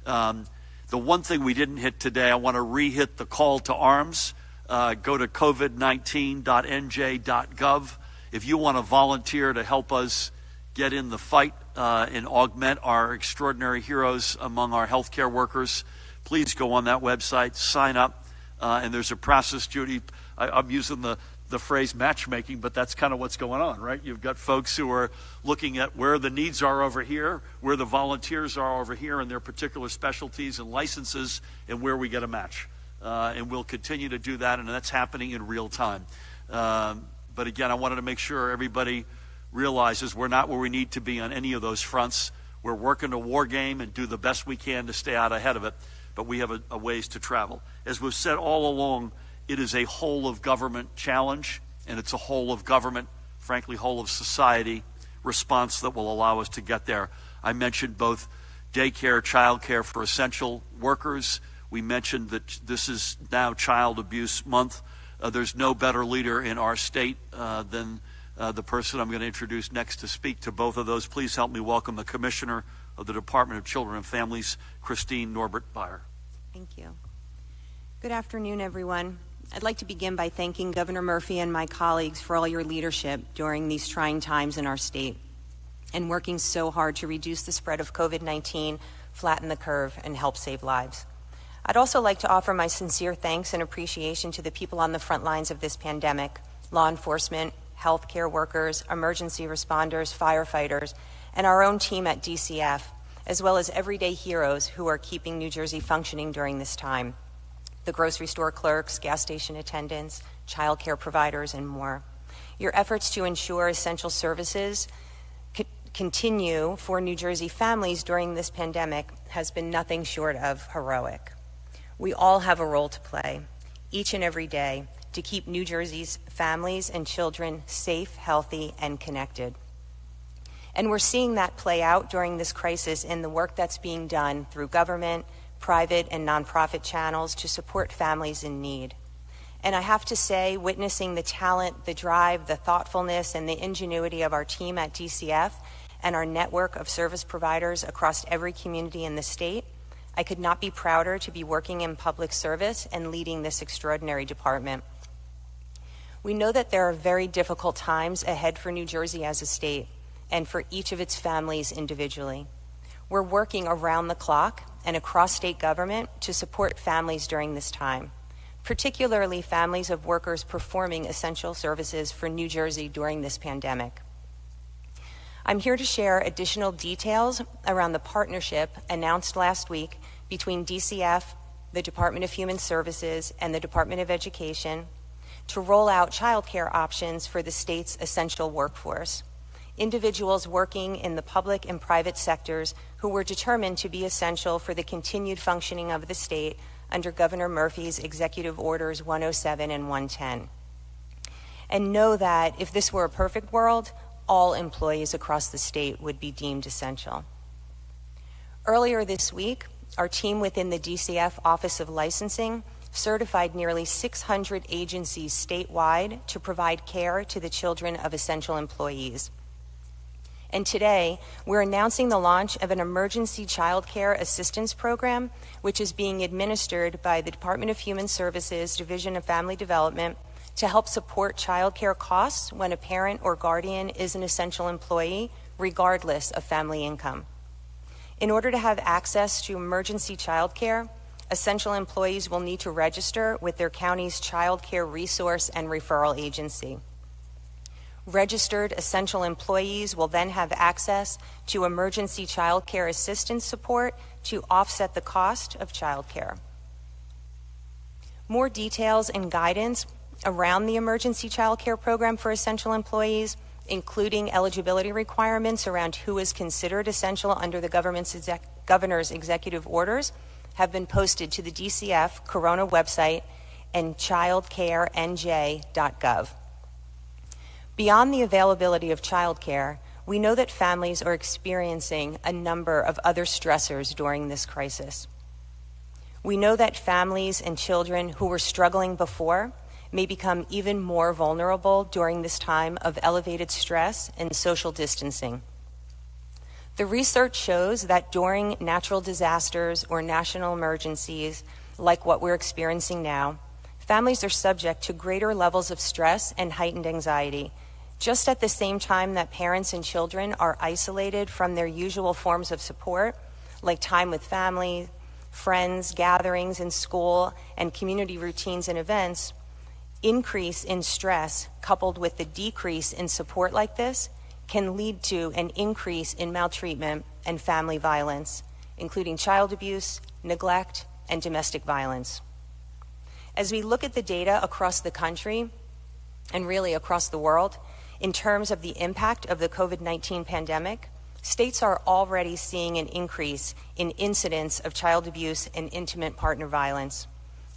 The one thing we didn't hit today, I want to re-hit the call to arms. Go to covid19.nj.gov. If you want to volunteer to help us get in the fight and augment our extraordinary heroes among our healthcare workers, please go on that website, sign up, and there's a process, Judy. I'm using the phrase matchmaking, but that's kind of what's going on, right? You've got folks who are looking at where the needs are over here, where the volunteers are over here, and their particular specialties and licenses, and where we get a match. And we'll continue to do that, and that's happening in real time. But again, I wanted to make sure everybody realizes we're not where we need to be on any of those fronts. We're working a war game and do the best we can to stay out ahead of it, but we have a ways to travel. As we've said all along, it is a whole of government challenge, and it's a whole of government, frankly, whole of society response that will allow us to get there. I mentioned both daycare, childcare for essential workers. We mentioned that this is now Child Abuse Month. There's no better leader in our state than the person I'm going to introduce next to speak to both of those. Please help me welcome the Commissioner of the Department of Children and Families, Christine Norbert-Beyer. Thank you. Good afternoon, everyone. I'd like to begin by thanking Governor Murphy and my colleagues for all your leadership during these trying times in our state and working so hard to reduce the spread of COVID-19, flatten the curve, and help save lives. I'd also like to offer my sincere thanks and appreciation to the people on the front lines of this pandemic, law enforcement, healthcare workers, emergency responders, firefighters, and our own team at DCF, as well as everyday heroes who are keeping New Jersey functioning during this time. The grocery store clerks, gas station attendants, child care providers, and more. Your efforts to ensure essential services continue for New Jersey families during this pandemic has been nothing short of heroic. We all have a role to play, each and every day, to keep New Jersey's families and children safe, healthy, and connected. And we're seeing that play out during this crisis in the work that's being done through government, private, and nonprofit channels to support families in need. And I have to say, witnessing the talent, the drive, the thoughtfulness, and the ingenuity of our team at DCF and our network of service providers across every community in the state, I could not be prouder to be working in public service and leading this extraordinary department. We know that there are very difficult times ahead for New Jersey as a state and for each of its families individually. We're working around the clock and across state government to support families during this time, particularly families of workers performing essential services for New Jersey during this pandemic. I'm here to share additional details around the partnership announced last week between DCF, the Department of Human Services, and the Department of Education to roll out child care options for the state's essential workforce. Individuals working in the public and private sectors who were determined to be essential for the continued functioning of the state under Governor Murphy's Executive Orders 107 and 110. And know that if this were a perfect world, all employees across the state would be deemed essential. Earlier this week, our team within the DCF Office of Licensing certified nearly 600 agencies statewide to provide care to the children of essential employees. And today, we're announcing the launch of an emergency child care assistance program, which is being administered by the Department of Human Services Division of Family Development to help support child care costs when a parent or guardian is an essential employee, regardless of family income. In order to have access to emergency child care, essential employees will need to register with their county's child care resource and referral agency. Registered essential employees will then have access to emergency child care assistance support to offset the cost of child care. More details and guidance around the emergency child care program for essential employees, including eligibility requirements around who is considered essential under the governor's executive orders, have been posted to the DCF Corona website and childcarenj.gov. Beyond the availability of childcare, we know that families are experiencing a number of other stressors during this crisis. We know that families and children who were struggling before may become even more vulnerable during this time of elevated stress and social distancing. The research shows that during natural disasters or national emergencies, like what we're experiencing now, families are subject to greater levels of stress and heightened anxiety, just at the same time that parents and children are isolated from their usual forms of support, like time with family, friends, gatherings in school, and community routines and events. Increase in stress coupled with the decrease in support like this can lead to an increase in maltreatment and family violence, including child abuse, neglect, and domestic violence. As we look at the data across the country, and really across the world, in terms of the impact of the COVID-19 pandemic, states are already seeing an increase in incidents of child abuse and intimate partner violence.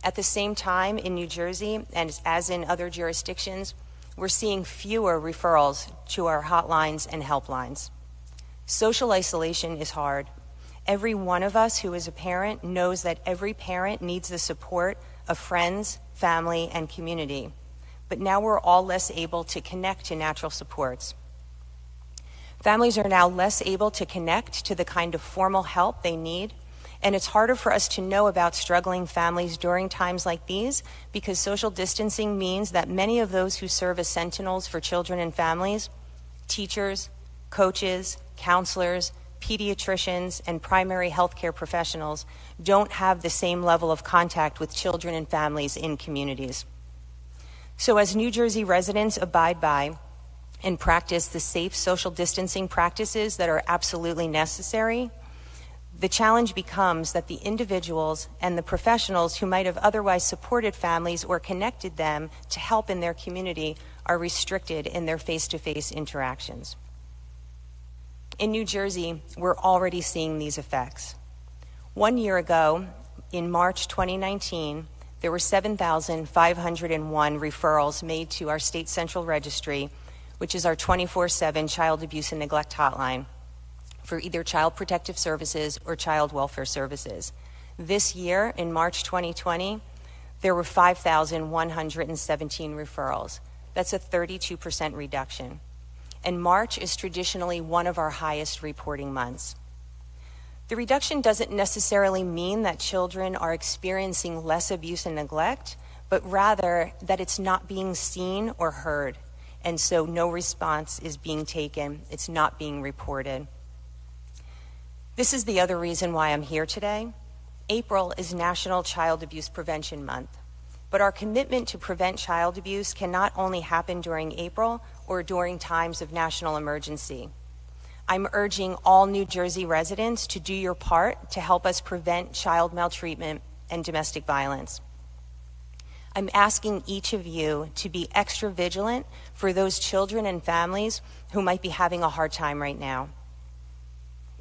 At the same time, in New Jersey, and as in other jurisdictions, we're seeing fewer referrals to our hotlines and helplines. Social isolation is hard, Every one of us who is a parent knows that every parent needs the support of friends, family, and community. But now we're all less able to connect to natural supports. Families are now less able to connect to the kind of formal help they need, and it's harder for us to know about struggling families during times like these because social distancing means that many of those who serve as sentinels for children and families, teachers, coaches, counselors, pediatricians, and primary healthcare professionals don't have the same level of contact with children and families in communities. So as New Jersey residents abide by and practice the safe social distancing practices that are absolutely necessary, the challenge becomes that the individuals and the professionals who might have otherwise supported families or connected them to help in their community are restricted in their face-to-face interactions. In New Jersey, we're already seeing these effects. 1 year ago, in March 2019, there were 7,501 referrals made to our state central registry, which is our 24/7 child abuse and neglect hotline, for either child protective services or child welfare services. This year, in March 2020, there were 5,117 referrals. That's a 32% reduction. And March is traditionally one of our highest reporting months. The reduction doesn't necessarily mean that children are experiencing less abuse and neglect, but rather that it's not being seen or heard, and so no response is being taken. It's not being reported. This is the other reason why I'm here today. April is National Child Abuse Prevention Month, but our commitment to prevent child abuse can not only happen during April or during times of national emergency. I'm urging all New Jersey residents to do your part to help us prevent child maltreatment and domestic violence. I'm asking each of you to be extra vigilant for those children and families who might be having a hard time right now.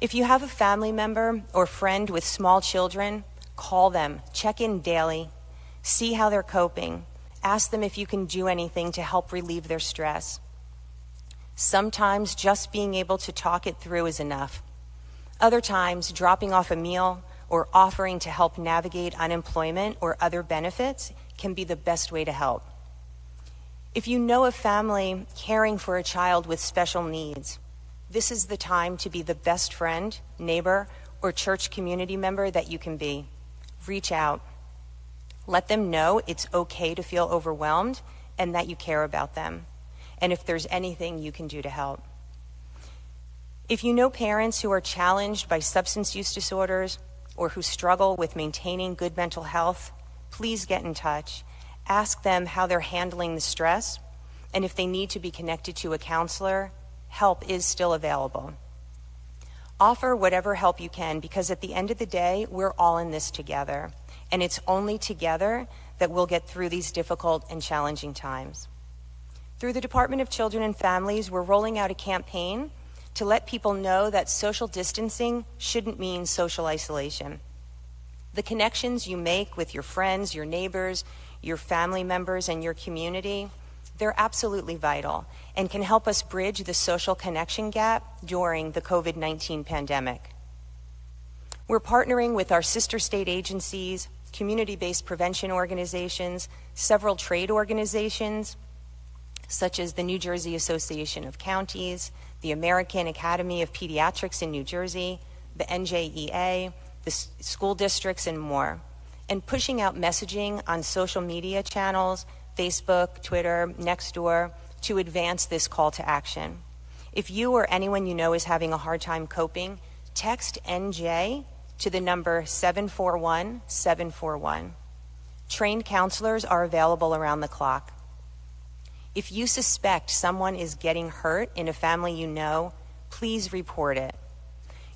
If you have a family member or friend with small children, call them, check in daily, see how they're coping, ask them if you can do anything to help relieve their stress. Sometimes just being able to talk it through is enough. Other times, dropping off a meal or offering to help navigate unemployment or other benefits can be the best way to help. If you know a family caring for a child with special needs, this is the time to be the best friend, neighbor, or church community member that you can be. Reach out. Let them know it's okay to feel overwhelmed and that you care about them, and if there's anything you can do to help. If you know parents who are challenged by substance use disorders or who struggle with maintaining good mental health, please get in touch. Ask them how they're handling the stress, and if they need to be connected to a counselor, help is still available. Offer whatever help you can, because at the end of the day, we're all in this together, and it's only together that we'll get through these difficult and challenging times. Through the Department of Children and Families, we're rolling out a campaign to let people know that social distancing shouldn't mean social isolation. The connections you make with your friends, your neighbors, your family members, and your community, they're absolutely vital and can help us bridge the social connection gap during the COVID-19 pandemic. We're partnering with our sister state agencies, community-based prevention organizations, several trade organizations, such as the New Jersey Association of Counties, the American Academy of Pediatrics in New Jersey, the NJEA, the school districts, and more, and pushing out messaging on social media channels, Facebook, Twitter, Nextdoor, to advance this call to action. If you or anyone you know is having a hard time coping, text NJ to the number 741-741. Trained counselors are available around the clock. If you suspect someone is getting hurt in a family you know, please report it.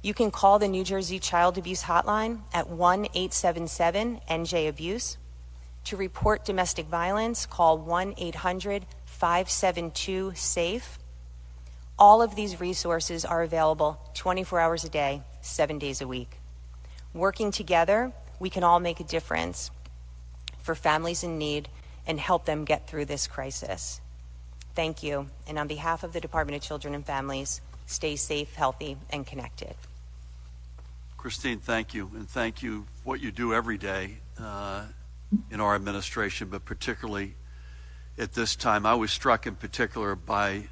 You can call the New Jersey Child Abuse Hotline at 1-877-NJ-ABUSE. To report domestic violence, call 1-800-572-SAFE. All of these resources are available 24 hours a day, 7 days a week. Working together, we can all make a difference for families in need and help them get through this crisis. Thank you, and on behalf of the Department of Children and Families, stay safe, healthy, and connected. Christine, thank you, and thank you for what you do every day in our administration, but particularly at this time. I was struck in particular by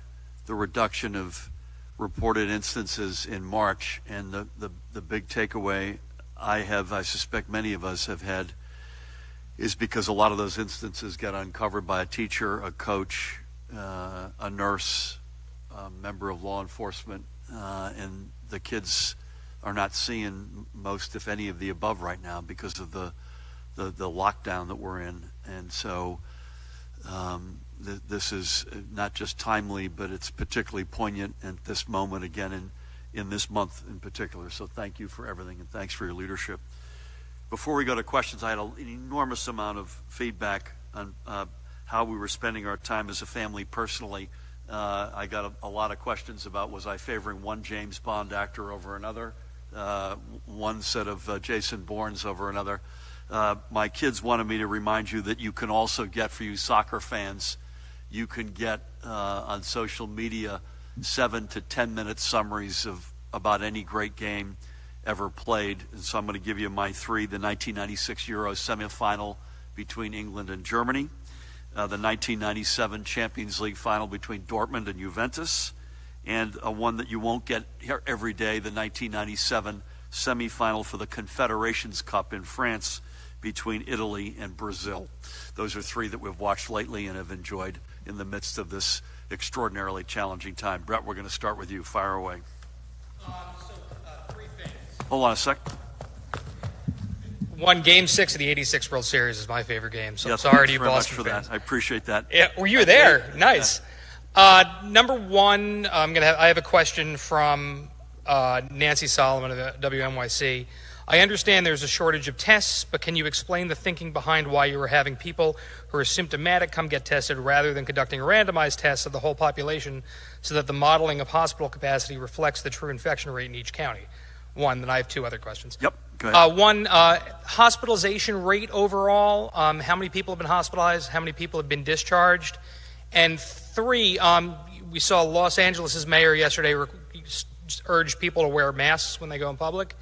the reduction of reported instances in March, and the big takeaway I suspect many of us have had, is because a lot of those instances get uncovered by a teacher, a coach, a nurse, a member of law enforcement, and the kids are not seeing most, if any, of the above right now because of the lockdown that we're in. And so this is not just timely, but it's particularly poignant at this moment, again, in this month in particular. So thank you for everything, and thanks for your leadership. Before we go to questions, I had an enormous amount of feedback on how we were spending our time as a family personally. I got a lot of questions about, was I favoring one James Bond actor over another, one set of Jason Bournes over another. My kids wanted me to remind you that you can also get, for you soccer fans, you can get on social media 7 to 10 minute summaries of about any great game ever played. And so I'm going to give you my three: the 1996 Euro semifinal between England and Germany, the 1997 Champions League final between Dortmund and Juventus, and one that you won't get here every day, the 1997 semifinal for the Confederations Cup in France between Italy and Brazil. Those are three that we've watched lately and have enjoyed in the midst of this extraordinarily challenging time. Brett, we're going to start with you. Fire away. Three things. Hold on a sec. One, Game 6 of the '86 World Series is my favorite game. So Yes, sorry to you, very Boston much for fans. that. I appreciate that. Yeah, well, you were there. Nice. Number one, I have a question from Nancy Solomon of the WNYC. I understand there's a shortage of tests, but can you explain the thinking behind why you were having people who are symptomatic come get tested rather than conducting a randomized test of the whole population so that the modeling of hospital capacity reflects the true infection rate in each county? One, then I have two other questions. Yep, go ahead. One, hospitalization rate overall, how many people have been hospitalized, how many people have been discharged? And three, we saw Los Angeles' mayor yesterday urge people to wear masks when they go in public.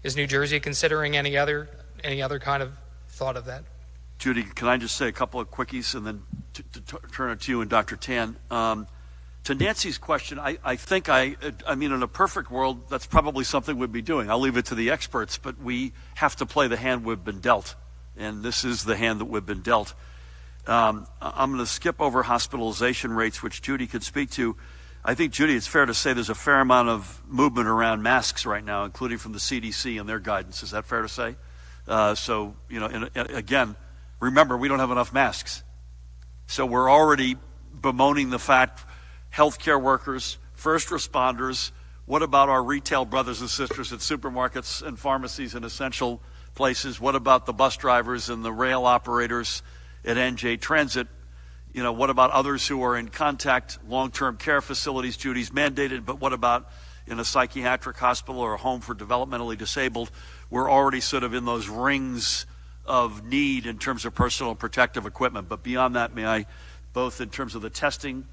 Is New Jersey considering any other kind of thought of that? Judy, can I just say a couple of quickies and then turn it to you and Dr. Tan? To Nancy's question, I mean, in a perfect world, that's probably something we'd be doing. I'll leave it to the experts, but we have to play the hand we've been dealt, and this is the hand that we've been dealt. I'm going to skip over hospitalization rates, which Judy could speak to. I think, Judy, it's fair to say there's a fair amount of movement around masks right now, including from the CDC and their guidance. Is that fair to say? So, again, remember, we don't have enough masks. So we're already bemoaning the fact, healthcare workers, first responders, what about our retail brothers and sisters at supermarkets and pharmacies and essential places? What about the bus drivers and the rail operators at NJ Transit? What about others who are in contact, long-term care facilities? Judy's mandated, but what about in a psychiatric hospital or a home for developmentally disabled? We're already sort of in those rings of need in terms of personal protective equipment. But beyond that, may I, both in terms of the testing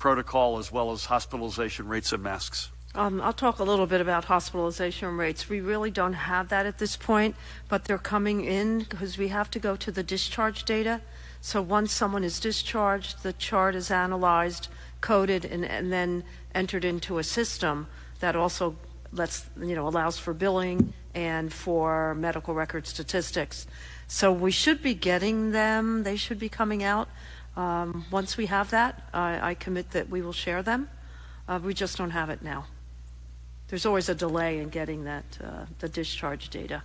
protocol as well as hospitalization rates and masks? I'll talk a little bit about hospitalization rates. We really don't have that at this point, but they're coming in because we have to go to the discharge data. So once someone is discharged, the chart is analyzed, coded, and then entered into a system that also allows for billing and for medical record statistics. So we should be getting them. They should be coming out. Once we have that, I commit that we will share them. We just don't have it now. There's always a delay in getting that, the discharge data.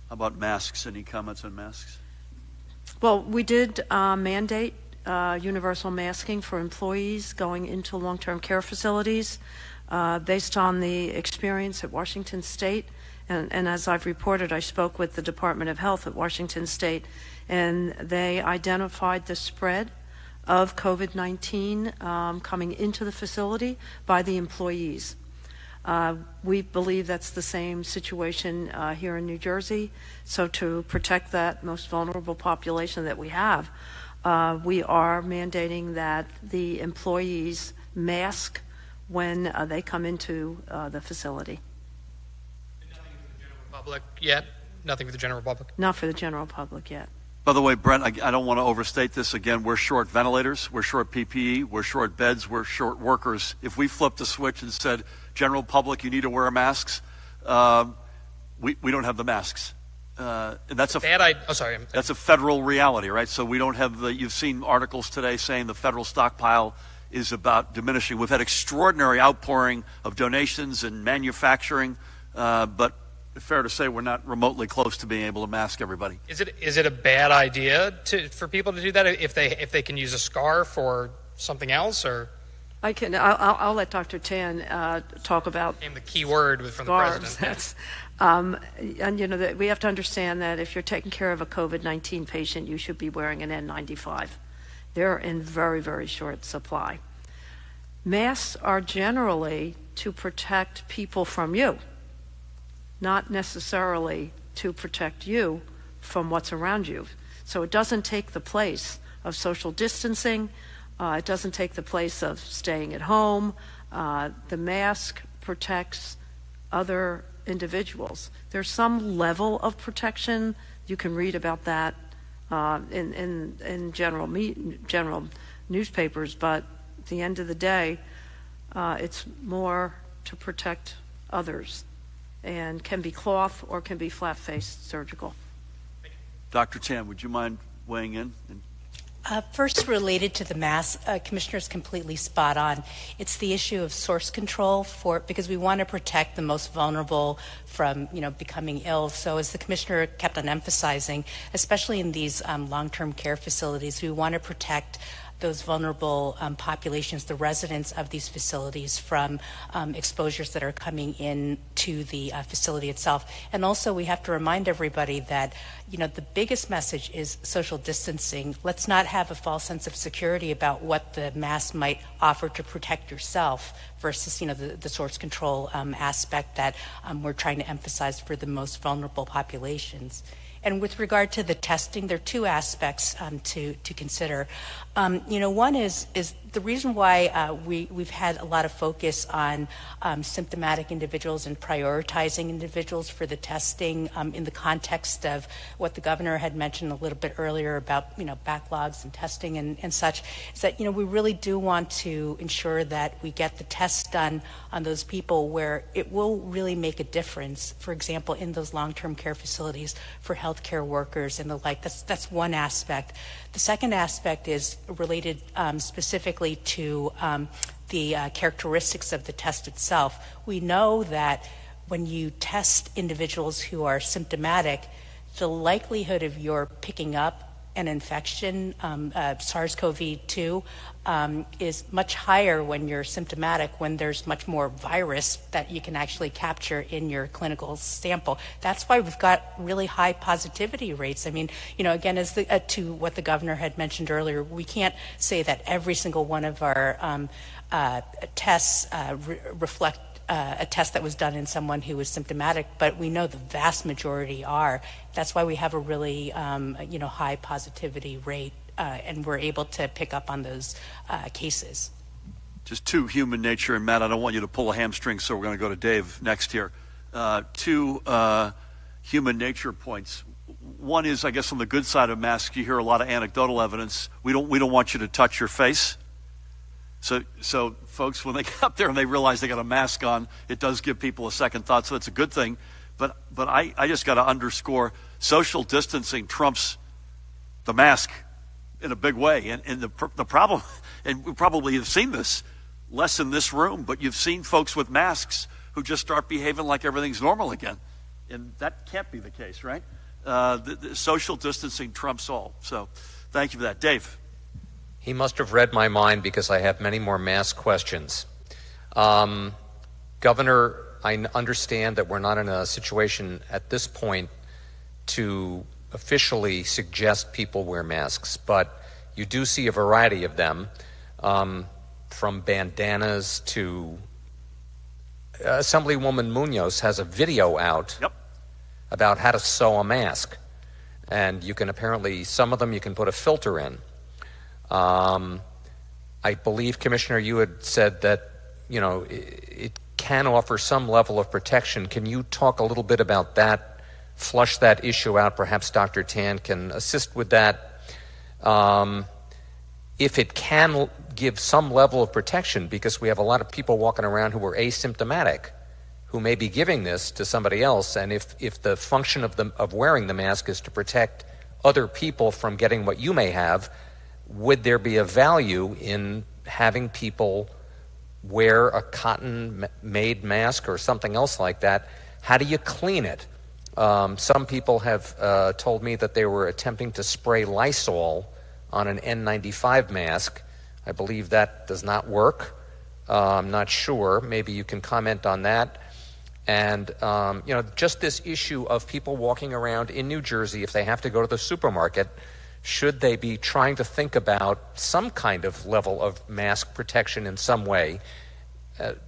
How about masks? Any comments on masks? Well, we did mandate universal masking for employees going into long-term care facilities based on the experience at Washington State. And as I've reported, I spoke with the Department of Health at Washington State, and they identified the spread of COVID-19 coming into the facility by the employees. We believe that's the same situation here in New Jersey. So to protect that most vulnerable population that we have, we are mandating that the employees mask when they come into the facility. And nothing in the general Public yet? Nothing for the general public? Not for the general public yet. By the way, Brent, I don't want to overstate this again. We're short ventilators, we're short PPE, we're short beds, we're short workers. If we flipped a switch and said, general public, you need to wear masks, we don't have the masks. And that's that's a federal reality, right? So we don't have you've seen articles today saying the federal stockpile is about diminishing. We've had extraordinary outpouring of donations and manufacturing, but fair to say we're not remotely close to being able to mask everybody. Is it a bad idea for people to do that if they can use a scarf or something else? Or I'll let Dr. Tan talk about the key word from the president. And we have to understand that if you're taking care of a COVID-19 patient, you should be wearing an N95. They're in very, very short supply. Masks are generally to protect people from you, not necessarily to protect you from what's around you. So it doesn't take the place of social distancing. It doesn't take the place of staying at home. The mask protects other individuals. There's some level of protection. You can read about that in general newspapers, but at the end of the day, it's more to protect others, and can be cloth or can be flat-faced surgical. Dr. Tan, would you mind weighing in? First, related to the mask, Commissioner's completely spot on. It's the issue of source control because we want to protect the most vulnerable from becoming ill. So as the Commissioner kept on emphasizing, especially in these long-term care facilities, we want to protect those vulnerable populations, the residents of these facilities, from exposures that are coming in to the facility itself. And also we have to remind everybody that the biggest message is social distancing. Let's not have a false sense of security about what the mask might offer to protect yourself versus the source control aspect that we're trying to emphasize for the most vulnerable populations. And with regard to the testing, there are two aspects to consider. One is the reason why we've had a lot of focus on symptomatic individuals and prioritizing individuals for the testing in the context of what the governor had mentioned a little bit earlier about backlogs and testing and such, is that we really do want to ensure that we get the tests done on those people where it will really make a difference. For example, in those long-term care facilities for healthcare workers and the like. That's one aspect. The second aspect is related specifically to the characteristics of the test itself. We know that when you test individuals who are symptomatic, the likelihood of your picking up an infection, SARS-CoV-2, is much higher when you're symptomatic, when there's much more virus that you can actually capture in your clinical sample. That's why we've got really high positivity rates. I mean, again, as to what the governor had mentioned earlier, we can't say that every single one of our tests reflect a test that was done in someone who was symptomatic, but we know the vast majority are. That's why we have a really high positivity rate, and we're able to pick up on those cases. Just two, human nature, and Matt, I don't want you to pull a hamstring, so we're going to go to Dave next here. Two human nature points. One is, I guess, on the good side of masks, you hear a lot of anecdotal evidence. We don't want you to touch your face. So folks, when they get up there and they realize they got a mask on, it does give people a second thought. So that's a good thing. But I just got to underscore, social distancing trumps the mask in a big way. And the problem, and we probably have seen this less in this room, but you've seen folks with masks who just start behaving like everything's normal again. And that can't be the case, right? The social distancing trumps all. So thank you for that. Dave. He must have read my mind because I have many more mask questions. Governor, I understand that we're not in a situation at this point to officially suggest people wear masks, but you do see a variety of them, from bandanas to Assemblywoman Munoz has a video out about how to sew a mask. And you can apparently, some of them you can put a filter in. I believe, Commissioner, you had said that, it can offer some level of protection. Can you talk a little bit about that, flush that issue out? Perhaps Dr. Tan can assist with that. If it can give some level of protection, because we have a lot of people walking around who are asymptomatic, who may be giving this to somebody else, and if the function of wearing the mask is to protect other people from getting what you may have, would there be a value in having people wear a cotton-made mask or something else like that? How do you clean it? Some people have told me that they were attempting to spray Lysol on an N95 mask. I believe that does not work. I'm not sure. Maybe you can comment on that. And, just this issue of people walking around in New Jersey, if they have to go to the supermarket, should they be trying to think about some kind of level of mask protection in some way?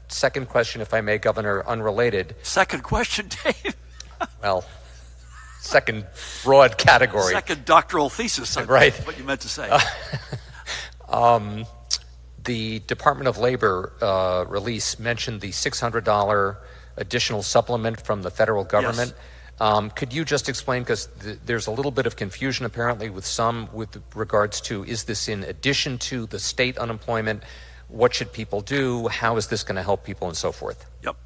Second question, if I may, Governor, unrelated. Second question, Dave. Well, second broad category. Second doctoral thesis, right. What you meant to say. The Department of Labor release mentioned the $600 additional supplement from the federal government. Yes. Could you just explain, because there's a little bit of confusion apparently with regards to, is this in addition to the state unemployment? What should people do? How is this going to help people and so forth? Yep.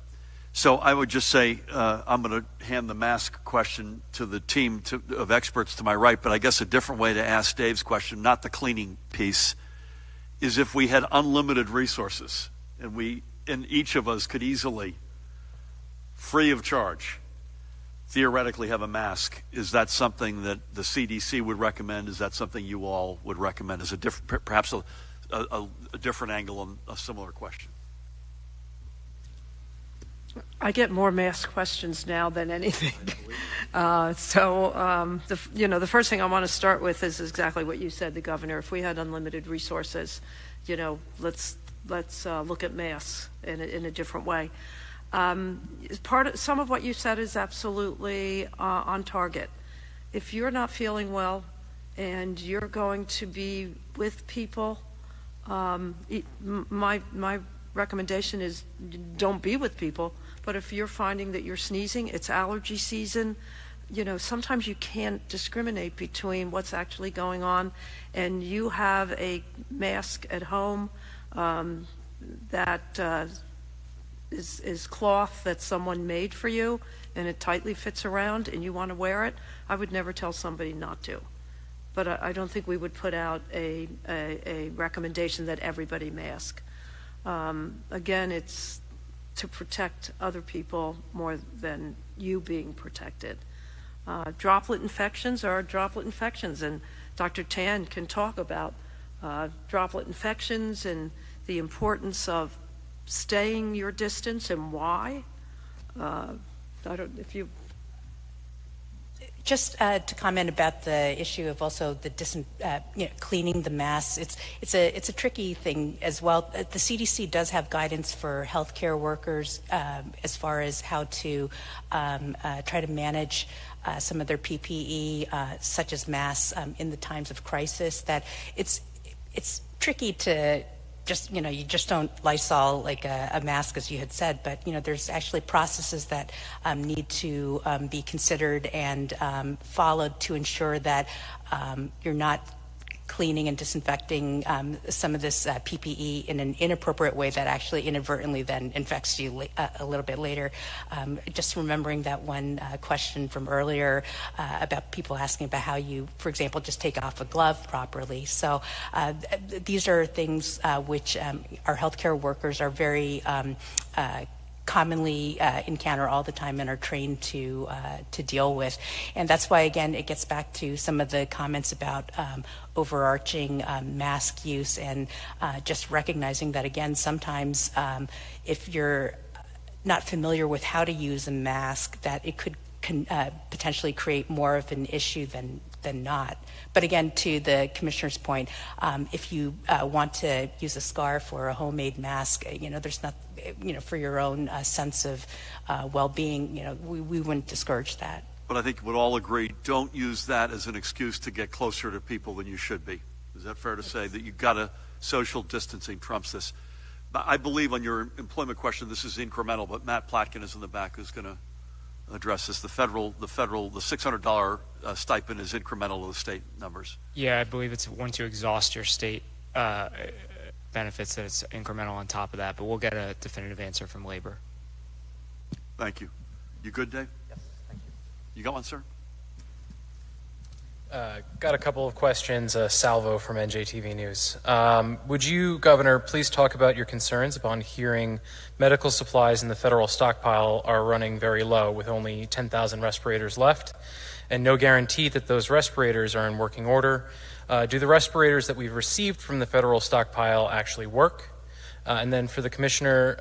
So I would just say I'm going to hand the mask question to the team of experts to my right, but I guess a different way to ask Dave's question, not the cleaning piece, is if we had unlimited resources and each of us could easily, free of charge, theoretically have a mask, is that something that the CDC would recommend? Is that something you all would recommend as perhaps a different angle on a similar question? I get more mask questions now than anything. The first thing I want to start with is exactly what you said, the governor. If we had unlimited resources, let's look at masks in a different way. Some of what you said is absolutely on target. If you're not feeling well and you're going to be with people, my recommendation is don't be with people. But if you're finding that you're sneezing, it's allergy season, sometimes you can't discriminate between what's actually going on, and you have a mask at home that is cloth that someone made for you, and it tightly fits around, and you want to wear it, I would never tell somebody not to. But I don't think we would put out a recommendation that everybody mask. Again, it's to protect other people more than you being protected. Droplet infections are droplet infections, and Dr. Tan can talk about droplet infections and the importance of staying your distance and why. Just to comment about the issue of also the cleaning the masks, it's a tricky thing as well. The CDC does have guidance for healthcare workers as far as how to try to manage some of their PPE, such as masks, in the times of crisis. That it's tricky to you just don't Lysol like a mask, as you had said, but there's actually processes that need to be considered and followed to ensure that you're not cleaning and disinfecting some of this PPE in an inappropriate way that actually inadvertently then infects you a little bit later. Just remembering that one question from earlier about people asking about how you, for example, just take off a glove properly. So these are things which our healthcare workers are very commonly encounter all the time and are trained to deal with. And that's why, again, it gets back to some of the comments about overarching mask use and just recognizing that, again, sometimes if you're not familiar with how to use a mask, that it could potentially create more of an issue than not. But again, to the commissioner's point, if you want to use a scarf or a homemade mask, there's not, for your own sense of well-being, we wouldn't discourage that. But I think we'd all agree, don't use that as an excuse to get closer to people than you should be. Is that fair to say that you've got social distancing trumps this? I believe on your employment question, this is incremental, but Matt Platkin is in the back who's going to address this. The $600 stipend is incremental to the state numbers. Yeah, I believe it's once you exhaust your state benefits that it's incremental on top of that, but we'll get a definitive answer from labor. Thank you. You good, Dave? Yes, thank you. You got one, sir? Got a couple of questions. Salvo from NJTV News. Would you, Governor, please talk about your concerns upon hearing medical supplies in the federal stockpile are running very low with only 10,000 respirators left and no guarantee that those respirators are in working order? Do the respirators that we've received from the federal stockpile actually work? And then for the Commissioner,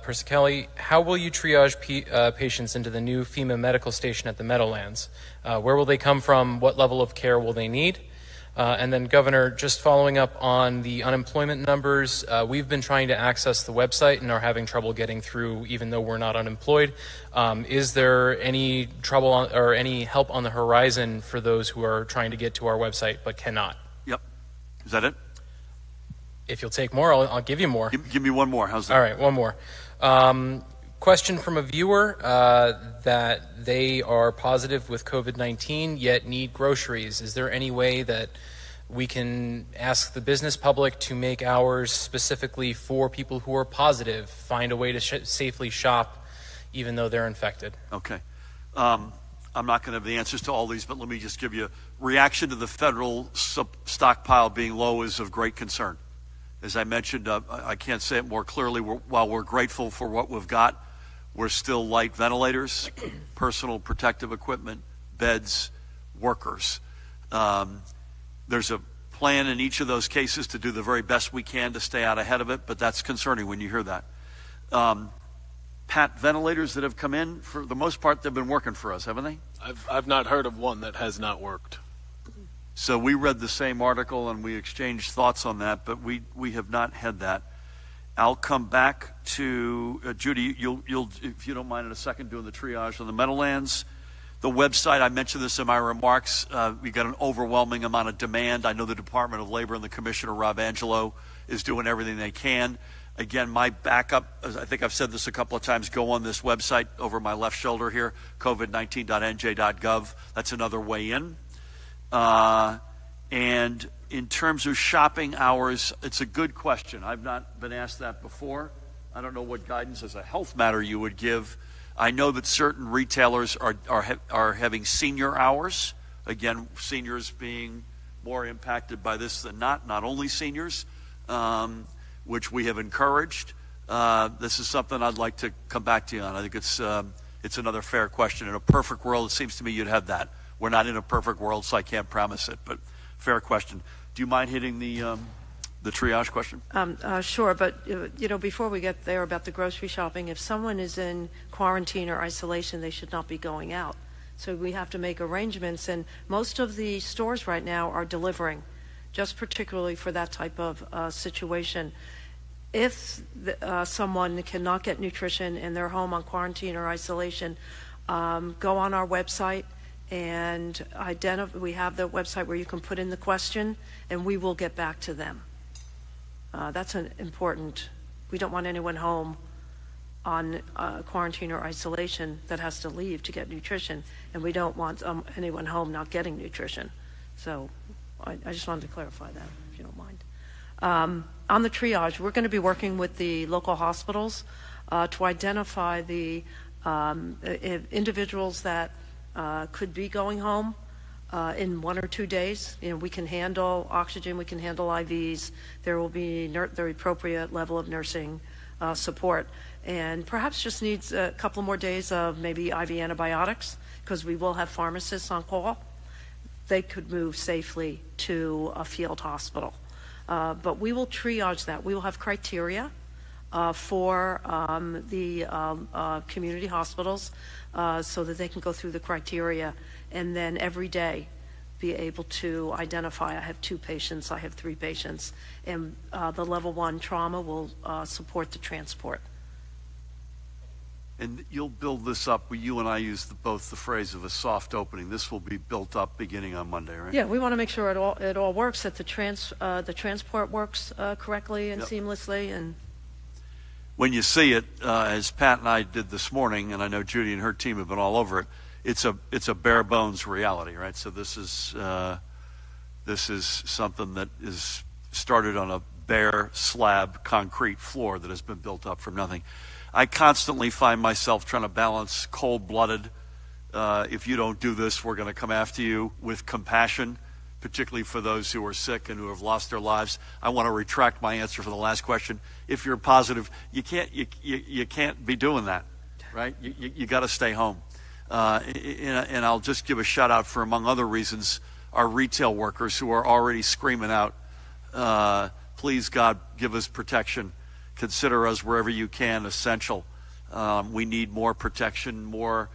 Persicelli, how will you triage patients into the new FEMA medical station at the Meadowlands? Where will they come from? What level of care will they need? And then, Governor, just following up on the unemployment numbers, we've been trying to access the website and are having trouble getting through even though we're not unemployed. Is there any trouble or any help on the horizon for those who are trying to get to our website but cannot? Yep. Is that it? If you'll take more, I'll give you more. Give me one more. How's that? All right, one more. Question from a viewer that they are positive with COVID-19 yet need groceries. Is there any way that we can ask the business public to make hours specifically for people who are positive, find a way to safely shop even though they're infected? Okay. I'm not going to have the answers to all these, but let me just give you a reaction to the federal stockpile being low is of great concern. As I mentioned, I can't say it more clearly. While we're grateful for what we've got, we're still light ventilators, personal protective equipment, beds, workers. There's a plan in each of those cases to do the very best we can to stay out ahead of it, but that's concerning when you hear that. Pat, ventilators that have come in, for the most part, they've been working for us, haven't they? I've not heard of one that has not worked. So we read the same article and we exchanged thoughts on that, but we have not had that. I'll come back to Judy. You'll, if you don't mind, in a second, doing the triage on the Meadowlands. The website, I mentioned this in my remarks. We got an overwhelming amount of demand. I know the Department of Labor and the Commissioner Rob Angelo is doing everything they can. Again, my backup, I think I've said this a couple of times, go on this website over my left shoulder here, covid19.nj.gov. That's another way in. And in terms of shopping hours, it's a good question. I've not been asked that before. I don't know what guidance as a health matter you would give. I know that certain retailers are having senior hours. Again, seniors being more impacted by this than not only seniors, which we have encouraged. This is something I'd like to come back to you on. I think it's another fair question. In a perfect world, it seems to me you'd have that. We're not in a perfect world, so I can't promise it, but fair question. Do you mind hitting the triage question? Sure, but before we get there about the grocery shopping, if someone is in quarantine or isolation, they should not be going out. So we have to make arrangements, and most of the stores right now are delivering, just particularly for that type of situation. If someone cannot get nutrition in their home on quarantine or isolation, go on our website and we have the website where you can put in the question and we will get back to them. That's important. We don't want anyone home on quarantine or isolation that has to leave to get nutrition, and we don't want anyone home not getting nutrition. So I just wanted to clarify that, if you don't mind. On the triage, we're going to be working with the local hospitals to identify the individuals that could be going home in 1 or 2 days. We can handle oxygen, we can handle IVs. There will be the appropriate level of nursing support, and perhaps just needs a couple more days of maybe IV antibiotics, because we will have pharmacists on call. They could move safely to a field hospital. But we will triage that. We will have criteria for the community hospitals so that they can go through the criteria, and then every day be able to identify, I have 2 patients, I have 3 patients, and the level 1 trauma will support the transport. And you'll build this up. You and I use both the phrase of a soft opening. This will be built up beginning on Monday, right? Yeah, we want to make sure it all works, that the transport works correctly and seamlessly. And when you see it, as Pat and I did this morning, and I know Judy and her team have been all over it, it's a bare bones reality, right? So this is something that is started on a bare slab concrete floor that has been built up from nothing. I constantly find myself trying to balance cold-blooded, if you don't do this, we're going to come after you, with compassion, particularly for those who are sick and who have lost their lives. I want to retract my answer for the last question. If you're positive, you can't be doing that, right? You got to stay home. And I'll just give a shout out for, among other reasons, our retail workers who are already screaming out, please God, give us protection. Consider us wherever you can essential. We need more protection, more,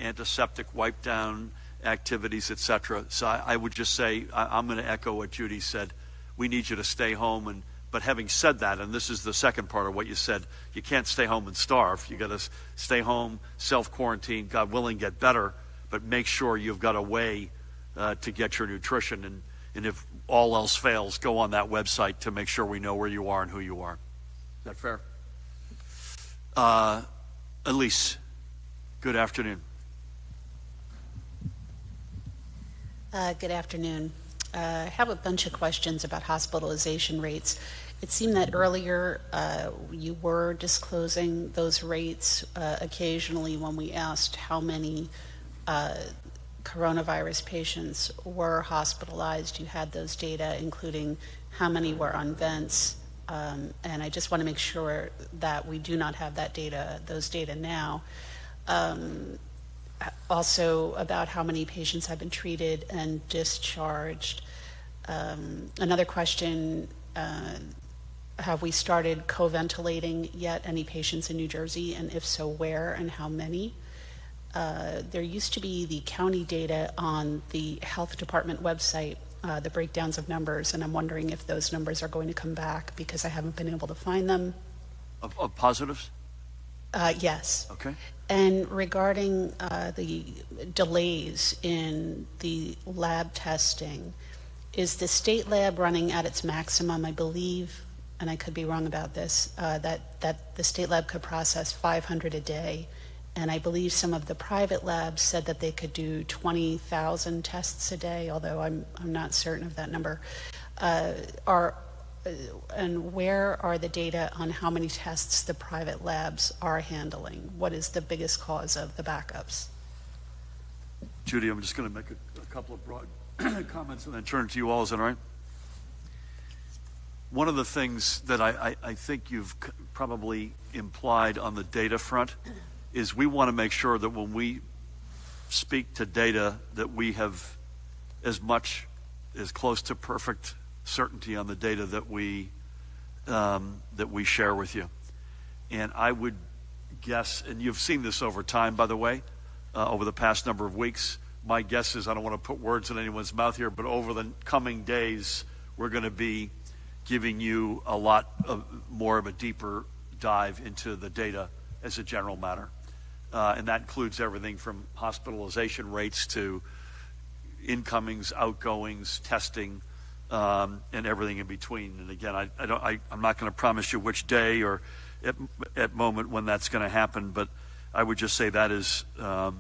antiseptic wipe down activities, etc. So I would just say, I'm going to echo what Judy said. We need you to stay home. But having said that, and this is the second part of what you said, you can't stay home and starve. You got to stay home, self-quarantine, God willing, get better, but make sure you've got a way to get your nutrition. And if all else fails, go on that website to make sure we know where you are and who you are. Is that fair? Elise, good afternoon. Good afternoon. I have a bunch of questions about hospitalization rates. It seemed that earlier you were disclosing those rates occasionally when we asked how many coronavirus patients were hospitalized. You had those data, including how many were on vents. And I just want to make sure that we do not have those data now. Also about how many patients have been treated and discharged. Another question, have we started co-ventilating yet any patients in New Jersey, and if so, where and how many? There used to be the county data on the health department website, the breakdowns of numbers, and I'm wondering if those numbers are going to come back because I haven't been able to find them. Of positives? Yes. Okay. And regarding the delays in the lab testing, is the state lab running at its maximum? I believe, and I could be wrong about this, that the state lab could process 500 a day. And I believe some of the private labs said that they could do 20,000 tests a day, although I'm not certain of that number. And where are the data on how many tests the private labs are handling? What is the biggest cause of the backups? Judy, I'm just going to make a couple of broad comments and then turn to you all. Is that all right? One of the things that I think you've probably implied on the data front is we want to make sure that when we speak to data that we have as close to perfect certainty on the data that we share with you. And I would guess, and you've seen this over time, by the way, over the past number of weeks, my guess is, I don't want to put words in anyone's mouth here, but over the coming days, we're going to be giving you a lot more of a deeper dive into the data as a general matter. And that includes everything from hospitalization rates to incomings, outgoings, testing, and everything in between. And again, I'm not going to promise you which day or at moment when that's going to happen, but I would just say that is the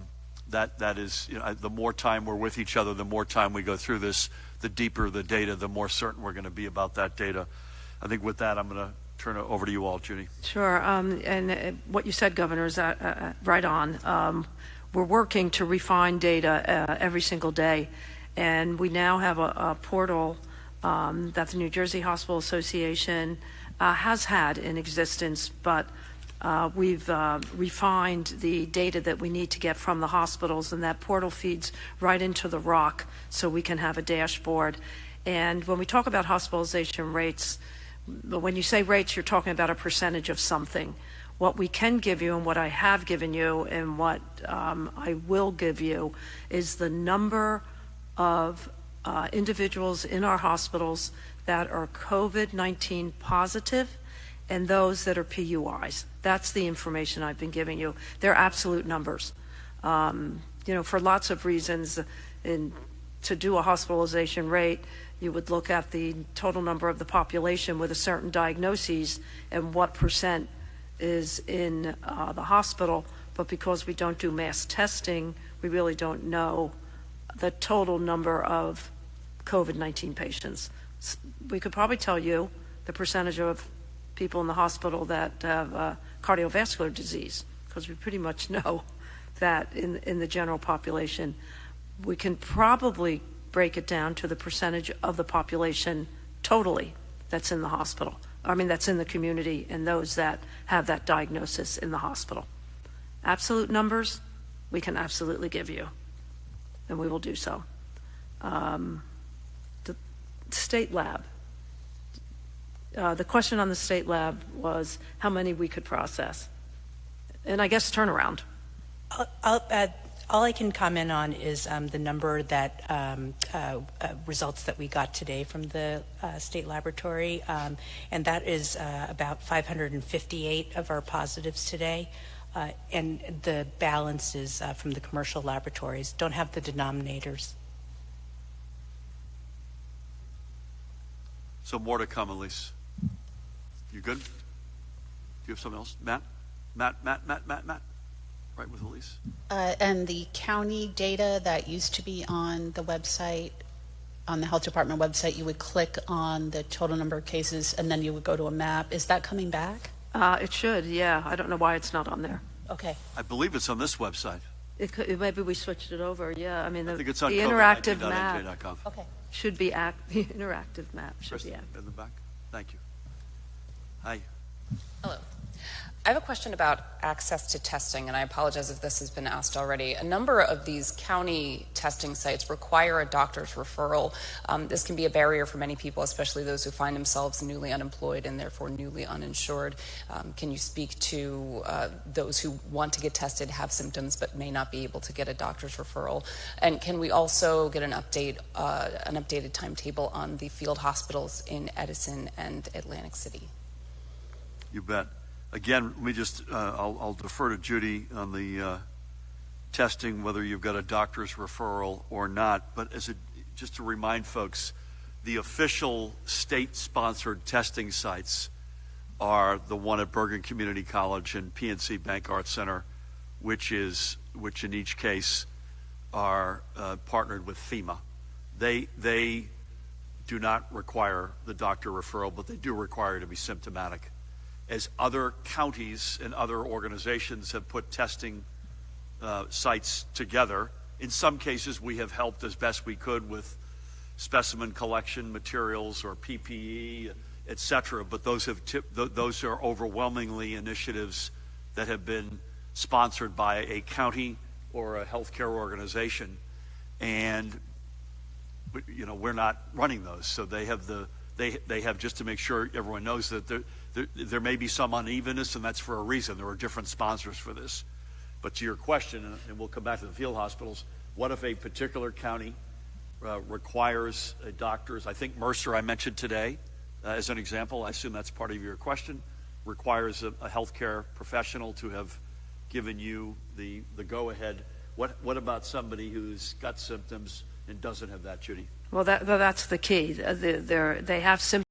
more time we're with each other, the more time we go through this, the deeper the data, the more certain we're going to be about that data. I think with that, I'm going to turn it over to you all, Judy. Sure. And what you said, Governor, is right on. We're working to refine data every single day, and we now have a portal that the New Jersey Hospital Association has had in existence, but we've refined the data that we need to get from the hospitals, and that portal feeds right into the ROC so we can have a dashboard. And when we talk about hospitalization rates, when you say rates, you're talking about a percentage of something. What we can give you and what I have given you and what I will give you is the number of individuals in our hospitals that are COVID-19 positive and those that are PUIs. That's the information I've been giving you. They're absolute numbers. For lots of reasons, to do a hospitalization rate, you would look at the total number of the population with a certain diagnosis and what percent is in the hospital. But because we don't do mass testing, we really don't know the total number of COVID-19 patients. We could probably tell you the percentage of people in the hospital that have cardiovascular disease, because we pretty much know that in the general population. We can probably break it down to the percentage of the population totally that's in the hospital. I mean, that's in the community, and those that have that diagnosis in the hospital. Absolute numbers, we can absolutely give you, and we will do so. The state lab. The question on the state lab was how many we could process. And I guess turnaround. All I can comment on is the number that results that we got today from the state laboratory, and that is about 558 of our positives today, and the balance is from the commercial laboratories. Don't have the denominators. So more to come, Elise. You good? Do you have something else? Matt? Matt. Right with Elise. And the county data that used to be on the website, on the health department website, you would click on the total number of cases and then you would go to a map. Is that coming back? It should, yeah. I don't know why it's not on there. Okay. I believe it's on this website. Maybe we switched it over, yeah. I mean, I think it's on the interactive map COVID-19.nj.gov. should be the interactive map should be active. In the back. Thank you. Hi. Hello. I have a question about access to testing, and I apologize if this has been asked already. A number of these county testing sites require a doctor's referral. This can be a barrier for many people, especially those who find themselves newly unemployed and therefore newly uninsured. Can you speak to those who want to get tested, have symptoms, but may not be able to get a doctor's referral? And can we also get an updated timetable on the field hospitals in Edison and Atlantic City? You bet. Again, let me just, I'll defer to Judy on the testing, whether you've got a doctor's referral or not. But just to remind folks, the official state-sponsored testing sites are the one at Bergen Community College and PNC Bank Arts Center, which in each case are partnered with FEMA. They do not require the doctor referral, but they do require to be symptomatic. As other counties and other organizations have put testing sites together, in some cases we have helped as best we could with specimen collection materials or PPE, et cetera, but those are overwhelmingly initiatives that have been sponsored by a county or a healthcare organization, and we're not running those. So they have just to make sure everyone knows that there may be some unevenness, and that's for a reason. There are different sponsors for this. But to your question, and we'll come back to the field hospitals, what if a particular county requires a doctor's, I think Mercer I mentioned today as an example, I assume that's part of your question, requires a healthcare professional to have given you the go-ahead. What about somebody who's got symptoms and doesn't have that, Judy? Well, that's the key. They have symptoms.